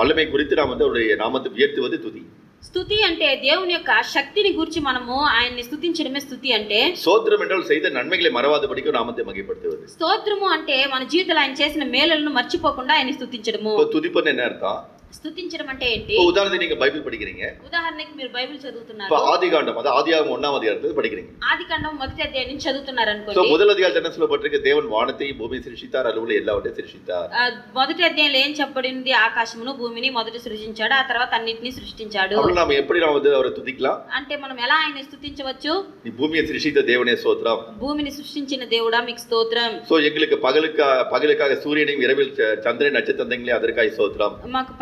வல்லமை குறித்து நாம் அவருடைய நாமத்தை உயர்த்துவது துதி.
స్తుతి అంటే దేవుని యొక్క శక్తిని గురించి మనము ఆయన్ని స్తుతించడమే స్తుతి అంటే.
ஸ்தோத்திரம் என்றால் செய்த நன்மைகளை மறவாதபடிக்கு நாமத்தை மகிமைப்படுத்துவது.
స్తోత్రము అంటే మన జీవితంలో ఆయన చేసిన మేలులను మర్చిపోకుండా ఆయన్ని స్తుతించడము.
துதிப்பது என்ன அர்த்தம்?
స్తుతించడం అంటే ఏంటి?
இப்போ உதாரணத்துக்கு நீங்க பைபிள் படிக்கிறீங்க.
ఉదాహరణకి మీరు బైబిల్
இப்போ
చదువుతున్నారు.
ஆதிகாண்டம், அது ஆதியாகமம் 1ஆம் அதிகாரத்துல படிக்கிறீங்க.
ఆదికాండం మొదటి అధ్యాయం నుంచి చదువుతున్నారు
சோ
అనుకోండి.
முதல் அதிகாரத்துல என்ன சொல்லப்பட்டிருக்கு? தேவன் வானத்தையும் பூமியை சிருஷ்டித்தார், அதுல உள்ள எல்லாவற்றையும் சிருஷ்டித்தார்.
మొదటి అధ్యాయంలో ఏం చెప్పబడింది? ఆకాశమును భూమిని మొదట సృజించాడు, ఆ తర్వాత అన్నిటిని సృష్టించాడు.
அப்ப நாம எப்படி நாம வந்து அவரை துதிக்கலாம்?
అంటే మనం ఎలా ఆయన స్తుతించవచ్చు?
நீ பூமியை சிருஷ்டித்த தேவனே ஸ்தோத்திரம்.
భూమిని సృష్టించిన దేవుడా మీకు స్తోత్రం.
சோ எங்களுக்கு பகலுக்காக சூரியனையும் இரவில் சந்திரனை நட்சத்திரங்களே அதற்காக ஸ்தோத்திரம்.
మాకు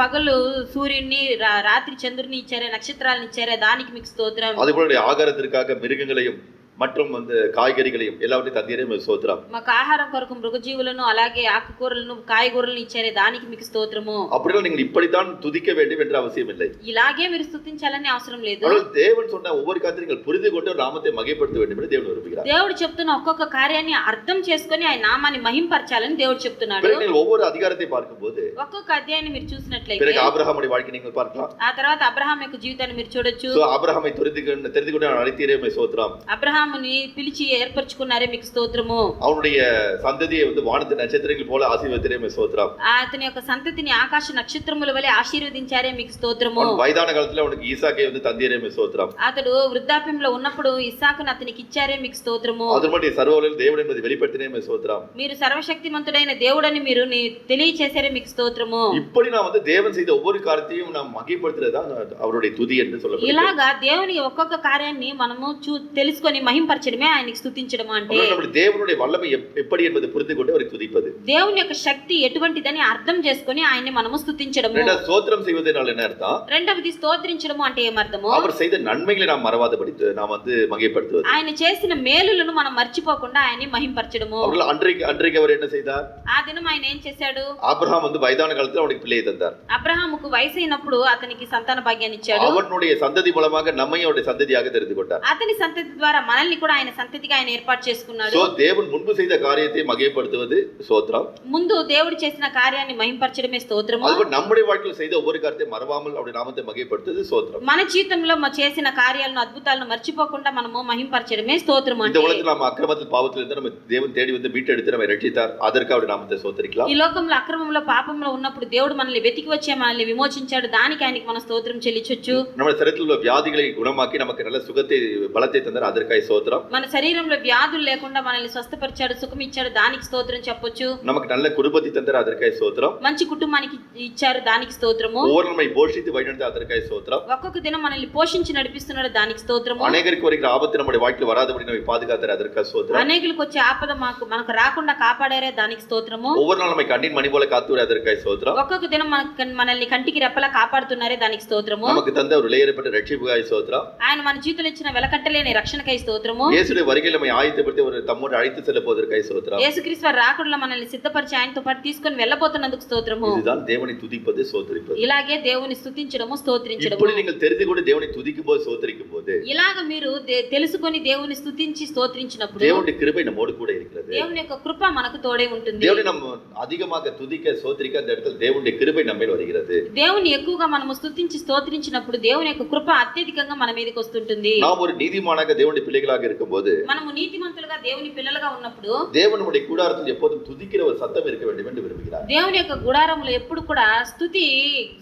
పగలు సూర్యుడిని రాత్రి చంద్రుని ఇచ్చారే, నక్షత్రాలను ఇచ్చారే, దానికి మీకు స్తోత్రం.
அதுபோல ஆகாரத்திற்காக மிருகங்களையும் மற்றும் வந்து காய்கறிகளையும் எல்லாவற்றையும் தந்தீரே ஸ்தோத்திரம்.
మాకు ఆహారం కొరకు మృగజీవులను అలాగే ఆకుకూరలను కాయగూరలను ఇచ్చారే, దానికి మీకు స్తోత్రము.
அப்படின்னா நீங்கள் இப்படித்தான் துதிக்க வேண்டும் என்ற அவசியம் இல்லை.
ఇలాగే మీరు స్తుతించాలని అవసరం లేదు.
ஆனால் தேவன் சொன்ன ஒவ்வொரு காரியத்தையும் நீங்கள் புரிந்து கொண்டு நாமத்தை மகிமைப்படுத்த வேண்டும் என்று தேவன் விரும்புகிறார்.
దేవుడు చెప్తున్న ఒక్కొక్క కార్యాన్ని అర్థం చేసుకొని ఆయన నామాన్ని మహింపరచాలని దేవుడు చెప్తున్నాడు.
பிறகு நீங்கள் ஒவ்வொரு அதிகாரத்தை பார்க்கும்போது
ఒక్కొక్క అధ్యాయాన్ని మీరు చూసినట్లయితే
பிறகு ஆபிரகாமுடைய வாழ்க்கை நீங்கள் பார்க்கலாம்.
ఆ తర్వాత అబ్రహాం యొక్క జీవితాన్ని మీరు చూడొచ్చు.
சோ ஆபிரகாமை தெரிந்து கொண்டு அழைத்தீரே ஸ்தோத்திரம்.
అబ్రహాముని పిలిచి ఏర్పరచుకున్నారే, మీకు స్తోత్రము.
அவனுடைய சந்ததியை வந்து வானத்து நட்சத்திரங்கள் போல ஆசீர்வதித்தீரே ஸ்தோத்திரம்.
అతని యొక్క సంతతిని ఆకాశ నక్షత్రముల వలె ఆశీర్వదించారే, మీకు స్తోత్రము.
அவன் வயதான காலத்துல அவனுக்கு ஈசாக்கை வந்து தந்தீரே ஸ்தோத்திரம்.
అతడు వృద్ధాప్యంలో ఉన్నప్పుడు ఇస్సాకును అతనికి ఇచ్చారే, మీకు స్తోత్రము.
அது மட்டும் சர்வவல்லமையுள்ள தேவன் என்பதை வெளிப்படுத்தினே ஸ்தோத்திரம்.
మీరు సర్వశక్తిమంతుడైన దేవుడని మీరు తెలియచేశారే, మీకు స్తోత్రము.
இப்படி நான் வந்து தேவன் செய்த ஒவ்வொரு காரியத்தையும் நாம் மகிமைப்படுத்துறதா அவருடைய துதி என்று சொல்லப்படுகிறது.
ఇలాగా దేవుని ఒక్కొక్క కార్యాన్ని మనము తెలుసుకొని మహింపరచడమే ఆయనకి స్తుతించడం అంటే.
நம்முடைய தேவனுடைய வல்லமை எப்படி என்பதை புரிந்து கொண்டு அவரை துதிப்பது.
దేవుని యొక్క శక్తి ఎటువంటిదని అర్థం చేసుకొని ఆయన్ని మనము స్తుతించడము.
இரண்டாவது ஸ்தோத்திரம் செய்வதனால் என்ன அர்த்தம்?
రెండవది స్తోత్రించడము అంటే ఏమర్థము?
அவர் செய்த நன்மைகளை நாம் மறவாதபடி நாம் வந்து மகிமைப்படுத்துவது.
ఆయన చేసిన మేలులను మనం మర్చిపోకుండా ఆయన్ని మహింపరచడము.
அவர்கள் அன்றைக்கு அவர் என்ன செய்தார்?
ఆ దినం ఆయన ఏం చేశాడు?
ஆபிரகாம் வந்து வயதான காலத்துல அவனுக்கு பிள்ளையை தந்தார்.
అబ్రహాముకు వయసు అయినప్పుడు అతనికి సంతాన భాగ్యాన్ని ఇచ్చాడు.
அவனுடைய சந்ததி மூலமாக நம்மையும் அவருடைய சந்ததியாக தெரிந்து கொண்டார்.
అతని సంతతి ద్వారా మనల్ని కూడా ఆయన సంతతిగా ఆయన ఏర్పాటు చేసుకున్నాడు.
సో தேவன் முன்பு செய்த காரியத்தை மகிமைப்படுத்துவது ஸ்தோத்திரம்.
ముందు దేవుడు చేసిన కార్యాన్ని మహింపరచడమే స్తోత్రము.
அதுபோல நம்முடைய வாழ்க்கையில் செய்த ஒவ்வொரு காரியத்தையும் மறவாமல் அவருடைய நாமத்தை மகிமைப்படுத்துவது ஸ்தோத்திரம்.
మన జీవితంలో చేసిన కార్యాలను అద్భుతాలను మర్చిపోకుండా మనము మహింపరచడమే స్తోత్రం
இந்த
అంటే.
உலகத்தில் நாம் அக்கிரமத்தில் பாவத்தில் இருந்து நம்ம தேவன் தேடி வந்து மீட்டெடுத்து நம்மை ரட்சித்தார். அதற்கு அவருடைய நாமத்தை ஸ்தோத்திரிக்கலாம்.
ఈ లోకంలో అక్రమంలో పాపంలో ఉన్నప్పుడు దేవుడు మనల్ని వెతికి వచ్చి మనల్ని విమోచించాడు, దానికి ఆయనకి మన స్తోత్రం చెల్లించొచ్చు.
நம்முடைய சரீரத்தில் உள்ள வியாதிகளை குணமாக்கி நமக்கு நல்ல சுகத்தை பலத்தை தந்தார். அதற்காக ஸ்தோத்திரம்.
మన శరీరంలో వ్యాధులు లేకుండా మనల్ని స్వస్థపరిచాడు, సుఖం ఇచ్చాడు, దానికి స్తోత్రం చెప్పొచ్చు.
நமக்கு நல்ல குடும்பத்தை தந்தார். அதற்காக ஸ்தோத்திரம்.
మంచి కుటుంబానికి ఇచ్చారు, దానికి స్తోత్రము.
ஒவ்வொரு நம்மை போஷித்து வழிநடத்த அதற்காக ஸ்தோத்திரம்.
ఒక్కొక్క దినం మనల్ని పోషించి నడిపిస్తున్నాడు, దానికి స్తోత్రము.
அநேகருக்கு வருகிற ஆபத்து நம்முடைய வாழ்க்கையில் வராதபடி நம்மை பாதுகாத்தார். அதற்காக ஸ்தோத்திரம்.
అనేకులకు వచ్చే ఆపద మనకు రాకుండా కాపాడారే, దానికి స్తోత్రము.
ஒவ்வொரு நாள் நம்மை கண்ணின் மணி போல காத்து அதற்காக ஸ்தோத்திரம்.
ఒక్కొక్క దినం మనల్ని కంటికి రెప్పలా కాపాడుతున్నారే, దానికి స్తోత్రము.
நமக்கு தந்த ஒரு விலையேறப்பட்ட ரட்சிப்புக்காக ஸ்தோத்திரம்.
ఆయన మన జీవితంలో ఇచ్చిన వెలకట్టలేని రక్షణకై స్తోత్రము.
இயேசுவின் வருகையில் நம்மை ஆயத்தப்படுத்தி ஒரு தம்மோடு அழைத்து செல்ல போவதற்காக ஸ்தோத்திரம்.
యేసుక్రీస్తు వారి రాకడలో మనల్ని సిద్ధపరిచి ఆయనతో పాటు తీసుకొని వెళ్ళబోతున్నందుకు స్తోత్రము.
இதுதான் தேவனை துதிப்பது, ஸ்தோத்திரிப்பது.
ఇలాగే దేవుని స్తుతించడము, స్తోత్రించడము.
இப்படி நீங்கள் தெரிந்து கொண்டு தேவனை துதிக்கும் போது, ஸ்தோத்திரிக்கும் போது,
ఇలాగ మీరు తెలుసుకొని దేవుని స్తుతించి స్తోత్రించినప్పుడు
தேவனுடைய கிருபை நம்மோடு கூட இருக்கிறது.
దేవుని యొక్క కృప మనకు తోడే ఉంటుంది.
தேவனை நம்ம அதிகமாக துதிக்க, ஸ்தோத்திரிக்க அந்த இடத்துல தேவனுடைய கிருபை நம்ம மேல் வருகிறது.
దేవుని ఎక్కువగా మనము స్తుతించి స్తోత్రించినప్పుడు దేవుని యొక్క కృప అత్యధికంగా మన మీదకి వస్తుంటుంది.
நாம் ஒரு நீதிமானாக தேவனுடைய பிள்ளைகளாக இருக்கும்போது,
మనము నీతిమంతులుగా దేవుని పిల్లలుగా ఉన్నప్పుడు
தேவன் நம்முடைய கூடாரத்தில் எப்போதும் துதிக்கிற ஒரு சத்தம் இருக்க வேண்டும் என்று விரும்புகிறார்.
దేవుని యొక్క గుడారములో ఎప్పుడు కూడా స్తుతి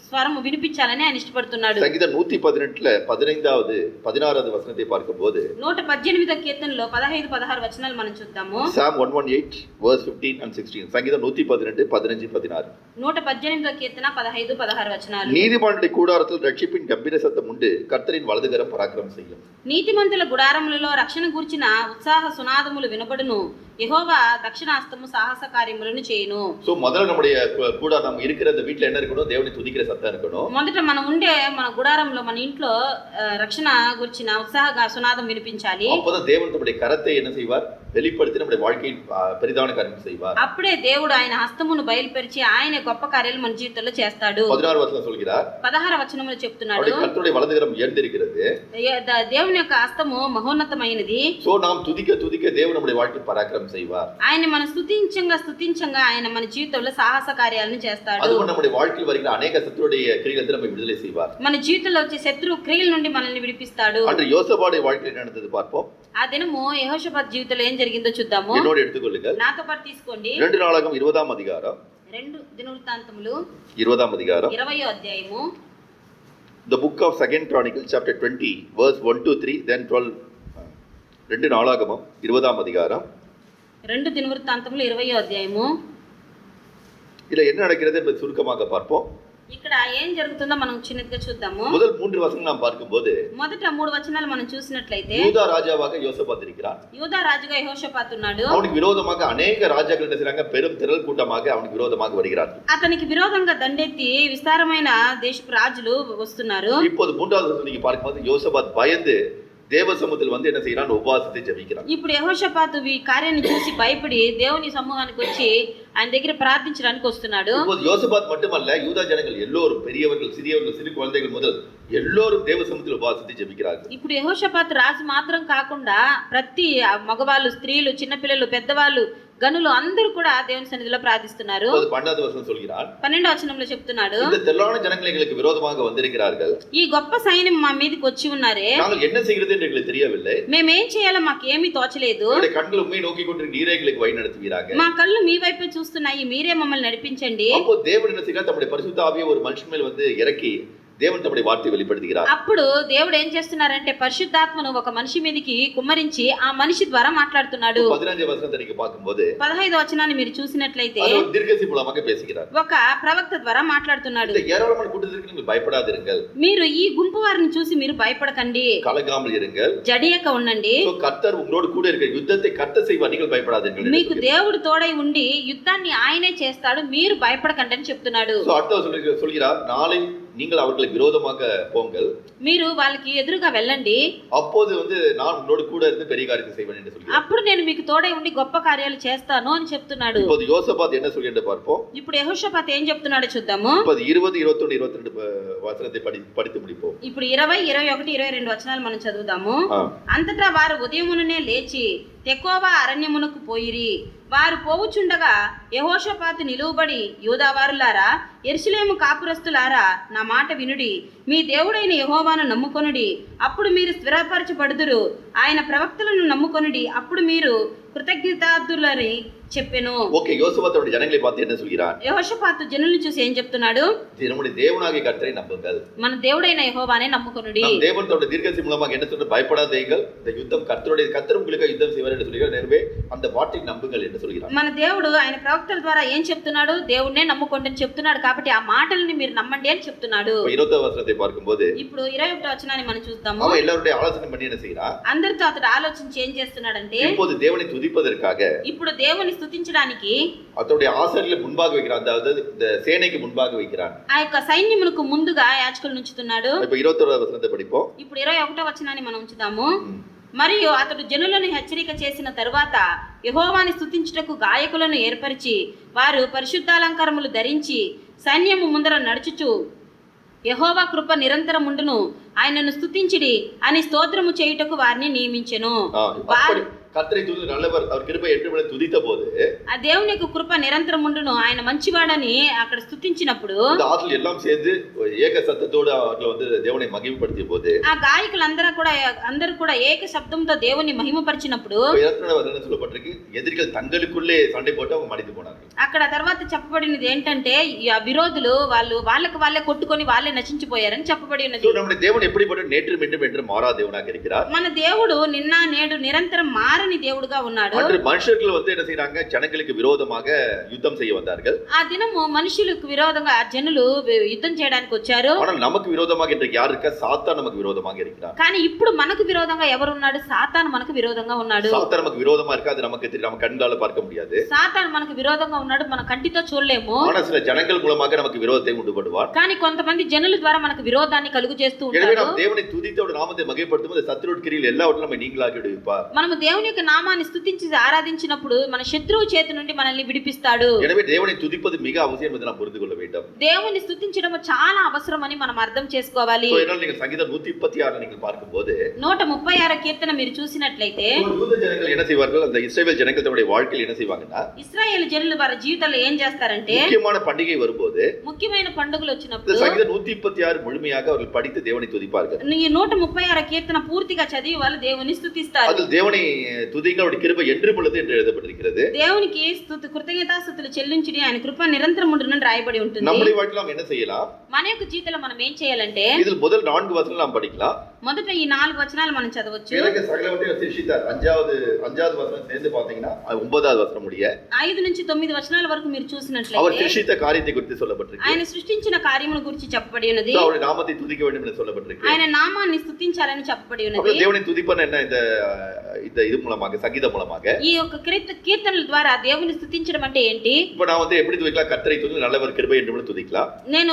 స్వరము వినిపించాలని ఆయన ఇష్టపడుతున్నాడు.
சங்கீதம் 118ல 15வது 16வது வசனத்தை பார்க்கும்போது
118వ కీర్తనలో 15, 16 వచనాలు మనం చూద్దాము.
Psalm 118 verse 15 and 16. சங்கீதம் 118 15 16.
118వ కీర్తన 15, 16 వచనాలు.
நீதிமானுடைய கூடாரத்தில் ரட்சிப்பின் கம்பீர சத்தம் உண்டு, கர்த்தரின் வலதுகரம் பராக்கிரமம் செய்யும்.
నీతిమంతుల గుడారములలో రక్షణ గూర్చిన ఉత్సాహ సునాదములు వినబడును, యెహోవా దక్షిణాస్తము సాహస కార్యములను చేయును.
சோ முதல்ல நம்முடைய கூடாரம் நம்ம இருக்கிற அந்த வீட்ல என்ன இருக்கணும்? தேவனை துதிக்கிற சத்தம் இருக்கணும்.
మొదట మనం ఉండే మన గుడారంలో మన ఇంట్లో రక్షణ గురించిన ఉత్సాహ సునాదం వినిపించాలి.
அப்போதான் தேவன் நம்முடைய கரத்தை என்ன செய்வார்? வெளிப்படுத்தி நம்முடைய வாழ்க்கையில் பெரிதான காரியம் செய்வார்.
అప్పుడే దేవుడు ఆయన హస్తమును బయలుపరిచి ఆయన గొప్ప కార్యాలు మన జీవితంలో చేస్తాడు.
16 వచనం சொல்கிறார்.
16 వచనములో చెప్తున్నాడు,
அவருடைய கர்த்தருடைய வலதுகரம் உயர்ந்திருக்கிறது.
దేవుని యొక్క హస్తము మహోన్నతమైనది.
சோ நாம் துதிக்க துதிக்க தேவன் நம்முடைய வாழ்க்கையில் பராக்கிரமம் பராக்கிரமம் செய்வார்.
ఆయన మన స్తుతించంగా ఆయన మన జీవితంలో సాహస కార్యాలను చేస్తాడు.
அதுபோல நம்முடைய வாழ்க்கையில் வருகிற அநேக சத்துருடைய கிரியைகளை நம்ம விடுதலை செய்வார்.
మన జీవితంలో వచ్చే శత్రు క్రియల నుండి మనల్ని విడిపిస్తాడు.
அன்று யோசபாடைய வாழ்க்கையில் என்ன நடந்தது பார்ப்போம்.
ఆ దినము యెహోషాపాతు జీవితంలో ఏం జరిగిందో చూద్దాము.
என்னோட எடுத்துக்கொள்ளுங்கள்.
నాతో పాటు తీసుకోండి.
2 நாளாகமம் 20ஆம் அதிகாரம்.
2 దినవృత్తాంతములు
20ஆம் அதிகாரம்.
20వ అధ్యాయము.
The book of 2nd Chronicles chapter 20 verse 1 to 3 then 12. 2 நாளாகமம் 20ஆம் அதிகாரம்.
2 దినవృత్తాంతములు 20వ అధ్యాయము.
இதுல என்ன நடக்கிறது என்பதை சுருக்கமாக பார்ப்போம்.
ఇక్కడ ఏం జరుగుతుందో మనం చిన్నదిగా చూద్దాము.
முதல் 3 வசனங்கள் நாம் பார்க்கும்போது
మొదట 3 వచనాలు మనం చూసినట్లయితే
யூதா ராஜாவாக யோசபாத் இருக்கிறார்.
యూదా రాజుగా యెహోషాపాతు ఉన్నాడు.
அவனுக்கு விரோதமாக அநேக ராஜாக்கள் என்ன செய்றாங்க, பெரும் திரள் கூட்டமாக அவனுக்கு விரோதமாக வருகிறார்கள்.
అతనికి విరోధంగా దండెత్తి విస్తారమైన దేశపు రాజులు వస్తున్నారు.
இப்போது 3வது வசனத்தை நீங்க பார்க்கும்போது யோசபாத் பயந்து தேவ சமூகத்தில் வந்து என்ன செய்யறான், உபவாசத்தை ஜெபிக்கிறான்.
ఇప్పుడు యెహోషాపాతు ఈ కార్యాన్ని చూసి భయపడి దేవుని సమూహానికి వచ్చి ఆయన దగ్గర ప్రార్థించడానికి వస్తున్నాడు.
இப்போது யோசபாத் மட்டுமல்ல, யூதா ஜனங்கள் எல்லோரும், பெரியவர்கள் சிறியவர்கள் சிறு குழந்தைகள் முதல் எல்லோரும் தேவ சமூகத்தில் உபவாசத்தை ஜெபிக்கிறார்கள்.
ఇప్పుడు యెహోషాపాతు రాజు మాత్రం కాకుండా ప్రతి మగవాళ్ళు, స్త్రీలు, చిన్నపిల్లలు, పెద్దవాళ్ళు, గనులు అందరూ కూడా దేవుని సన్నిధిలో ప్రార్థిస్తున్నారు.
12வது వசனம் சொல்கிறார்.
12వ వచనంలో చెప్తున్నాడు,
இந்த திரளான ஜனங்கள் எங்களுக்கு விரோதமாக வந்திருக்கிறார்கள்.
ఈ గొప్ప సైన్యం మా మీదకి వచ్చి ఉన్నారే,
நாங்கள் என்ன செய்கிறது என்று எங்களுக்கு தெரியவில்லை.
మేమేం చేయాలో మాకేమీ తోచలేదు.
எங்களுடைய கண்கள் உண்மை நோக்கி கொண்டு நீரே எங்களுக்கு வழி நடத்துவீராக.
మా కళ్ళు మీ వైపే చూస్తున్నాయి, మీరే మమ్మల్ని నడిపించండి.
அப்போ தேவன் என்ன செய்கிறார், தம்முடைய பரிசுத்த ஆவியை ஒரு மனுஷன் மேல் வந்து இறக்கி தேவன் தம்முடைய வார்த்தையை வெளிப்படுத்துகிறார்.
అప్పుడు దేవుడు ఏం చేస్తున్నారంటే పరిశుద్ధాత్మను ఒక మనిషి మీదకి కుమ్మరించి ఆ మనిషి ద్వారా మాట్లాడుతున్నాడు.
15వ వచనத்தை நீங்க பார்க்கும்போது
15వ వచనాన్ని మీరు చూసినట్లయితే
அவர் தீர்க்கதரிசி மூலமாக பேசுகிறார்.
ఒక ప్రవక్త ద్వారా మాట్లాడుతున్నాడు.
இந்த ஏராளமான கூட்டத்திற்கு நீங்கள் பயப்படாதிருங்கள்,
మీరు ఈ గుంపు వారిని చూసి మీరు భయపడకండి,
கலங்காமல் இருங்கள்.
జడియక ఉండండి.
கர்த்தர் உங்களோடு கூட இருக்கிற யுத்தத்தை கர்த்தர் செய்வார், நீங்கள் பயப்படாதீர்கள்.
మీకు దేవుడు తోడై ఉండి యుద్ధాన్ని ఆయనే చేస్తాడు, మీరు భయపడకండి అని చెప్తున్నాడు.
அடுத்த சொல்கிறார், நாளை நீங்கள் அவர்களுக்கு விரோதமாக போங்கள்,
మీరు వాళ్ళకి ఎదురుగా వెళ్ళండి,
அப்போது வந்து நான் உங்களோடு கூட இருந்து பெரிய காரியத்தை செய்வேன் என்று சொல்கிறார்.
అప్పుడు నేను మీకు తోడై ఉండి గొప్ప కార్యాలు చేస్తాను అని చెప్తున్నాడు.
இப்போது யோசபாத் என்ன சொல்கிறது பார்ப்போம்.
ఇప్పుడు యెహోషాపాతు ఏం చెప్తున్నాడో చూద్దాము.
இப்போது 20, 21, 22 வசனத்தை படித்து முடிப்போம்.
ఇప్పుడు 20, 21, 22 వచనాలు మనం చదువుదాము. అంతటా వారు ఉదయముననే లేచి తెకోవా అరణ్యమునకు పోయిరి. వారు పోవుచుండగా యెహోషాపాతు నిలువబడి, యూదావారులారా, యెరూషలేము కాపురస్తులారా, నా మాట వినుడి, మీ దేవుడైన యెహోవాను నమ్ముకొనుడి, అప్పుడు మీరు స్థిరపరచబడుదురు. ఆయన ప్రవక్తలను నమ్ముకొనుడి, అప్పుడు మీరు కృతజ్ఞతార్థులని చెప్పెను.
ஓகே, யோசபாத் அவருடைய ஜனங்களை பார்த்து என்ன சொல்கிறார்?
యెహోషాపాతు జనులను చూసి ఏం చెప్తున్నాడు?
நம்முடைய தேவனாகிய கர்த்தரை நம்புங்கள்,
మన దేవుడైన యెహోవానే నమ్ముకొనుడి.
நம் தேவன் தன்னுடைய தீர்க்கதரிசி மூலமாக என்ன சொல்றார், பயப்படாதீர்கள், இந்த யுத்தம் கர்த்தர் உங்களுக்கு யுத்தம் செய்வார் என்று சொல்கிறார். எனவே அந்த வார்த்தையை நம்புங்கள் என்று சொல்கிறார்.
మన దేవుడు ఆయన ప్రవక్తల ద్వారా ఏం చెప్తున్నాడు? దేవుడినే నమ్ముకోండి అని చెప్తున్నాడు. కాబట్టి ఆ మాటల్ని మీరు నమ్మండి అని చెప్తున్నాడు.
20వ వచనத்தை பார்க்கும்போது
ఇప్పుడు 21వ వచనాన్ని మనం చూద్దాము.
அவன் எல்லாருடைய ஆலோசனை பண்ணி என்ன செய்கிறார்?
అందరితో అతడు ఆలోచించి ఏం చేస్తున్నాడంటే,
இப்போது தேவனை துதிப்பதற்காக
ఇప్పుడు దేవుని స్తుతించడానికి
அவருடைய ஆசாரியர்களை முன்பாக வைக்கிறான், அதாவது இந்த சேனைக்கு முன்பாக வைக்கிறான்.
ఆ యొక్క సైన్యమునకు ముందుగా యాజకులను ఉంచుతున్నాడు.
இப்ப 21వ వచనத்தை படிப்போம்.
ఇప్పుడు 21వ వచనాన్ని మనం ఉంచుదాము. మరియు అతడు జనులను హెచ్చరిక చేసిన తరువాత యెహోవాని స్తుతించుటకు గాయకులను ఏర్పరిచి, వారు పరిశుద్ధాలంకారములు ధరించి సైన్యము ముందర నడుచుచు, యెహోవా కృప నిరంతరముండును, ఆయనను స్తుతించిడి అని స్తోత్రము చేయుటకు వారిని నియమించెను.
கர்த்தரை துதி நல்லவர், அவர் கிருபை என்று துதித்த போது
ఆ దేవుని యొక్క కృప నిరంతరం ఉండును, ఆయన మంచివాడని అక్కడ స్తుతించినప్పుడు
இந்த ஆட்கள் எல்லாம் சேர்ந்து ஏக சத்தத்தோடு அவர்கள் வந்து தேவனை மகிமைப்படுத்திய போது
ఆ గాయకులందరూ కూడా ఏక శబ్దంతో దేవుని మహిమపరిచినప్పుడు
சொல்லப்பட்டிருக்கு, எதிரிகள் தங்களுக்குள்ளே சண்டை போட்டு அவங்க மடிந்து போனார்கள்.
అక్కడ తర్వాత చెప్పబడినది ఏంటంటే, ఆ విరోధులు వాళ్ళకి వాళ్ళే కొట్టుకొని వాళ్ళే నశించిపోయారని చెప్పబడి ఉన్నది.
நம்முடைய தேவன் எப்படிப்பட்ட நேற்றும் இன்றும் என்று மாறா தேவனாக இருக்கிறார்.
మన దేవుడు నిన్న నేడు నిరంతరం మారని దేవుడుగా ఉన్నాడు.
மனுஷர்கள் வந்து என்ன செய்றாங்க, ஜனங்களுக்கு விரோதமாக யுத்தம் செய்ய வந்தார்கள்.
ఆ దినము మనుషులకు విరోధంగా జనులు యుద్ధం చేయడానికి వచ్చారు.
ஆனால் நமக்கு விரோதமாக இன்றைக்கு யார் இருக்கா? சாத்தான் நமக்கு விரோதமாக இருக்கிறார்.
కానీ ఇప్పుడు మనకు విరోధంగా ఎవరు ఉన్నాడు? సాతాను మనకు విరోధంగా ఉన్నాడు.
சாத்தான் நமக்கு விரோதமா இருக்கா? அது நமக்கு தெரியும், நம்ம கண்கால பார்க்க முடியாது.
సాతాను మనకు విరోధంగా ఉన్నాడు, మన కంటితో చూడలేము.
ஆனால் சில ஜனங்கள் மூலமாக நமக்கு விரோதத்தை உண்டு பண்ணுவார்.
కానీ కొంతమంది జనుల ద్వారా మనకు విరోధాన్ని కలుగు చేస్తూ
எனவே
ఉంటారు.
நாம் தேவனை துதித்தோட நாமத்தை மகிமைப்படுத்தும் போது சத்துருடைய கிரியைகள் எல்லாவற்றையும் நம்ம நீங்களாக்கி விடுவிப்பார்.
మనము దేవుని యొక్క నామాన్ని స్తుతించి ఆరాధించినప్పుడు మన శత్రువు చేతి నుండి మనల్ని విడిపిస్తాడు.
எனவே தேவனை துதிப்பது மிக அவசியம் என்று நாம் புரிந்து கொள்ள வேண்டும்.
దేవుని స్తుతించడం చాలా అవసరమని మనం అర్థం చేసుకోవాలి.
இதனால் நீங்கள் சங்கீதம் 136 நீங்கள் பார்க்கும்போது
136 కీర్తన మీరు చూసినట్లయితే
யூத ஜனங்கள் என்ன செய்வார்கள், அந்த இஸ்ரவேல் ஜனங்கள் தன்னுடைய வாழ்க்கையில் என்ன செய்வாங்கன்னா,
ఇశ్రాయేలు జనులు వారి జీవితాల్లో ఏం చేస్తారంటే
முக்கியமான பண்டிகை வரும்போது
ముఖ్యమైన పండుగలు
இந்த
వచ్చినప్పుడు
சங்கீதம் 136 முழுமையாக அவர்கள் படித்து தேவனை துதிப்பார்கள்.
ఈ 136 కీర్తన పూర్తిగా చదివి వాళ్ళు దేవుని స్తుతిస్తారు.
அதில் தேவனை துதிங்கள், அவருடைய கிருபை என்றும் உள்ளது என்று எழுதப்பட்டிருக்கிறது.
దేవునికి కృతజ్ఞతాస్తుతులు చెల్లించుడి, ఆయన కృప నిరంతరం ఉండునని రాయబడి ఉంటుంది.
நம்முடைய வாழ்க்கையில் நாம் என்ன செய்யலாம்,
మన యొక్క జీవితంలో మనం ఏం చేయాలంటే
இதில் முதல் 4 வசனங்கள் நாம் படிக்கலாம்.
మొదట ఈ 4 వచనాలు మనం చదవచ్చు.
பிறகு சகலவற்றையும் சிருஷ்டித்தார். அஞ்சாவது வசனம் சேர்ந்து பாத்தீங்கன்னா 9வது வசனம் முடிய
5 నుంచి 9 వచనాల వరకు మీరు
அவர்
చూసినట్లయితే
சிருஷ்டித்த காரியத்தை குறித்து சொல்லப்பட்டிருக்கு.
ఆయన సృష్టించిన కార్యముల గురించి చెప్పబడి ఉన్నది.
அவருடைய நாமத்தை துதிக்க வேண்டும் என்று சொல்லப்பட்டிருக்கு.
ఆయన నామాన్ని స్తుతించాలని చెప్పబడి ఉన్నది.
அப்புறம் தேவனை துதிப்பன என்ன, இந்த இது மூலமாக, சங்கீதம் மூலமாக
ఈ యొక్క కీర్తనల ద్వారా దేవుని స్తుతించడం అంటే ఏంటి?
இப்ப நான் வந்து எப்படி துதிக்கலாம், கர்த்தரை துதி நல்லவர் கிருபை என்று துதிக்கலாம்.
నేను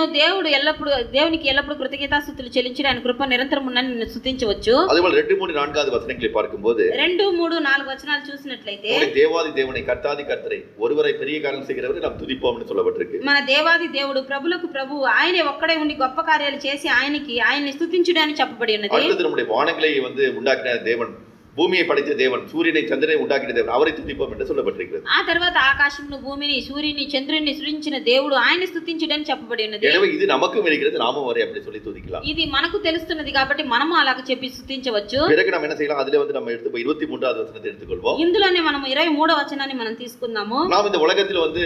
దేవునికి ఎల్లప్పుడు కృతజ్ఞతాస్తుతులు చెల్లించి ఆయన కృప నిరంతరం ఉన్నని నేను స్తుతించవచ్చు.
அதுபோல 2, 3, 4வது வசனங்களை பார்க்கும்போது
2, 3, 4 వచనాలు చూసినట్లయితే
தேவாதி தேவனை கர்த்தாதி கர்த்தரை ஒருவரை பெரிய காரியம் செய்கிறவரை நாம் துதிப்போம் என்று சொல்லப்பட்டிருக்கு.
మన దేవాది దేవుడు ప్రభులకు ప్రభువు ఆయనే ఒక్కడే ఉండి గొప్ప కార్యాలు చేసి ఆయన్ని స్తుతించుడి అని చెప్పబడి ఉన్నది.
அடுத்தது நம்முடைய வானங்களை வந்து உண்டாக்கின தேவன், பூமியை படைத்த தேவன், சூரியனை சந்திரனை உண்டாக்கின தேவன், அவரை துதிப்போம் என்று சொல்லப்பட்டிருக்கிறது.
ఆ తర్వాత ఆకాశమును భూమిని సూర్యుని చంద్రుని సృజించిన దేవుడు ఆయన స్తుతించుడని చెప్పబడి ఉన్నది.
எனவே இது நமக்கும் இருக்கிறது, நாமும் அவரை அப்படி சொல்லி துதிக்கலாம்.
ఇది మనకు తెలుస్తున్నది కాబట్టి మనము అలాగ చెప్పి స్తుతించవచ్చు.
பிறகு நம்ம என்ன செய்யலாம், அதுல வந்து நம்ம எடுத்து 23வது வசனத்தை எடுத்துக்கொள்வோம்.
ఇందులోనే మనం 23వ వచనాన్ని మనం తీసుకుందాము.
நாம் இந்த உலகத்தில் வந்து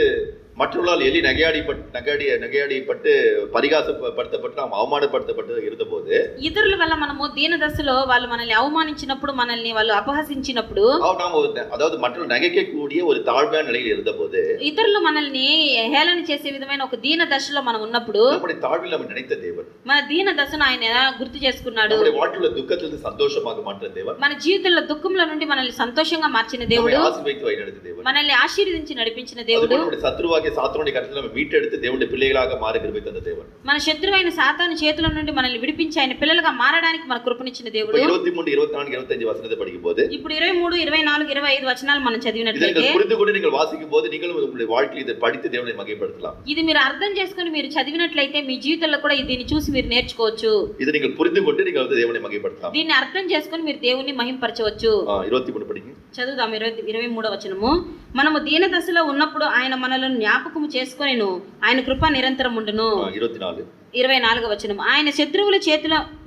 மற்றவர்களால் எள்ளி நகையாடிப்பட்டு பரிகாசப்படுத்தப்பட்டு நாம் அவமானப்படுத்தப்பட்டு இருந்தபோது
ఇతరుల వల్ల మనము దీన దశలో వాళ్ళు మనల్ని అవమానించినప్పుడు, మనల్ని వాళ్ళు అపహసించినప్పుడు,
நாம் அதாவது மற்றவர்கள் நகைக்கக்கூடிய ஒரு தாழ்மையான நிலையில் இருந்தபோது,
ఇతరులు మనల్ని హేళన చేసే విధమైన ఒక దీన దశలో మనం ఉన్నప్పుడు
நம்முடைய தாழ்வில் நம்ம நினைத்த தேவன்,
మన దీన దశను ఆయన గుర్తు చేసుకున్నాడు.
நம்முடைய வாழ்க்கையில துக்கத்திலிருந்து சந்தோஷமாக மாற்ற தேவன்,
మన జీవితంలో దుఃఖంలో నుండి మనల్ని సంతోషంగా మార్చిన దేవుడు,
நம்மை ஆசீர்வதித்து வழிநடத்திய தேவன்,
మనల్ని ఆశీర్వదించి నడిపించిన దేవుడు,
நம்முடைய சத்துருவாகிய சாத்தானுடைய கரத்தில் நம்ம மீட்டெடுத்து தேவனுடைய பிள்ளைகளாக மாற கிருபை தந்த தேவன்,
మన శత్రువైన సాతాను చేతుల నుండి మనల్ని విడిపించి ఆయన పిల్లలుగా మారడానికి మన కృపనిచ్చిన దేవుడు.
23, 24, 25 వచనத்தை படிக்கும்போது
ఇప్పుడు 23, 24, 25 వచనాలు మనం చదివినట్లయితే
புரிந்து கொண்டு நீங்கள் வாசிக்கும் போது நீங்களும் உங்களுடைய வாழ்க்கையில் இதை படித்து தேவனை மகிமைப்படுத்தலாம்.
ఇది మీరు అర్థం చేసుకొని మీరు చదివినట్లయితే మీ జీవితంలో కూడా దీన్ని చూసి మీరు నేర్చుకోవచ్చు.
இதை நீங்கள் புரிந்து கொண்டு நீங்கள் வந்து தேவனை மகிமைப்படுத்தலாம்.
దీన్ని అర్థం చేసుకొని మీరు దేవుణ్ణి మహింపరచవచ్చు.
23 படிங்க.
చదువుదాం. 23వ వచనము. మనము దీన దశలో ఉన్నప్పుడు ఆయన మనలను జ్ఞాపకము చేసుకొనెను, ఆయన కృప నిరంతరం ఉండును. 24వ వచనం.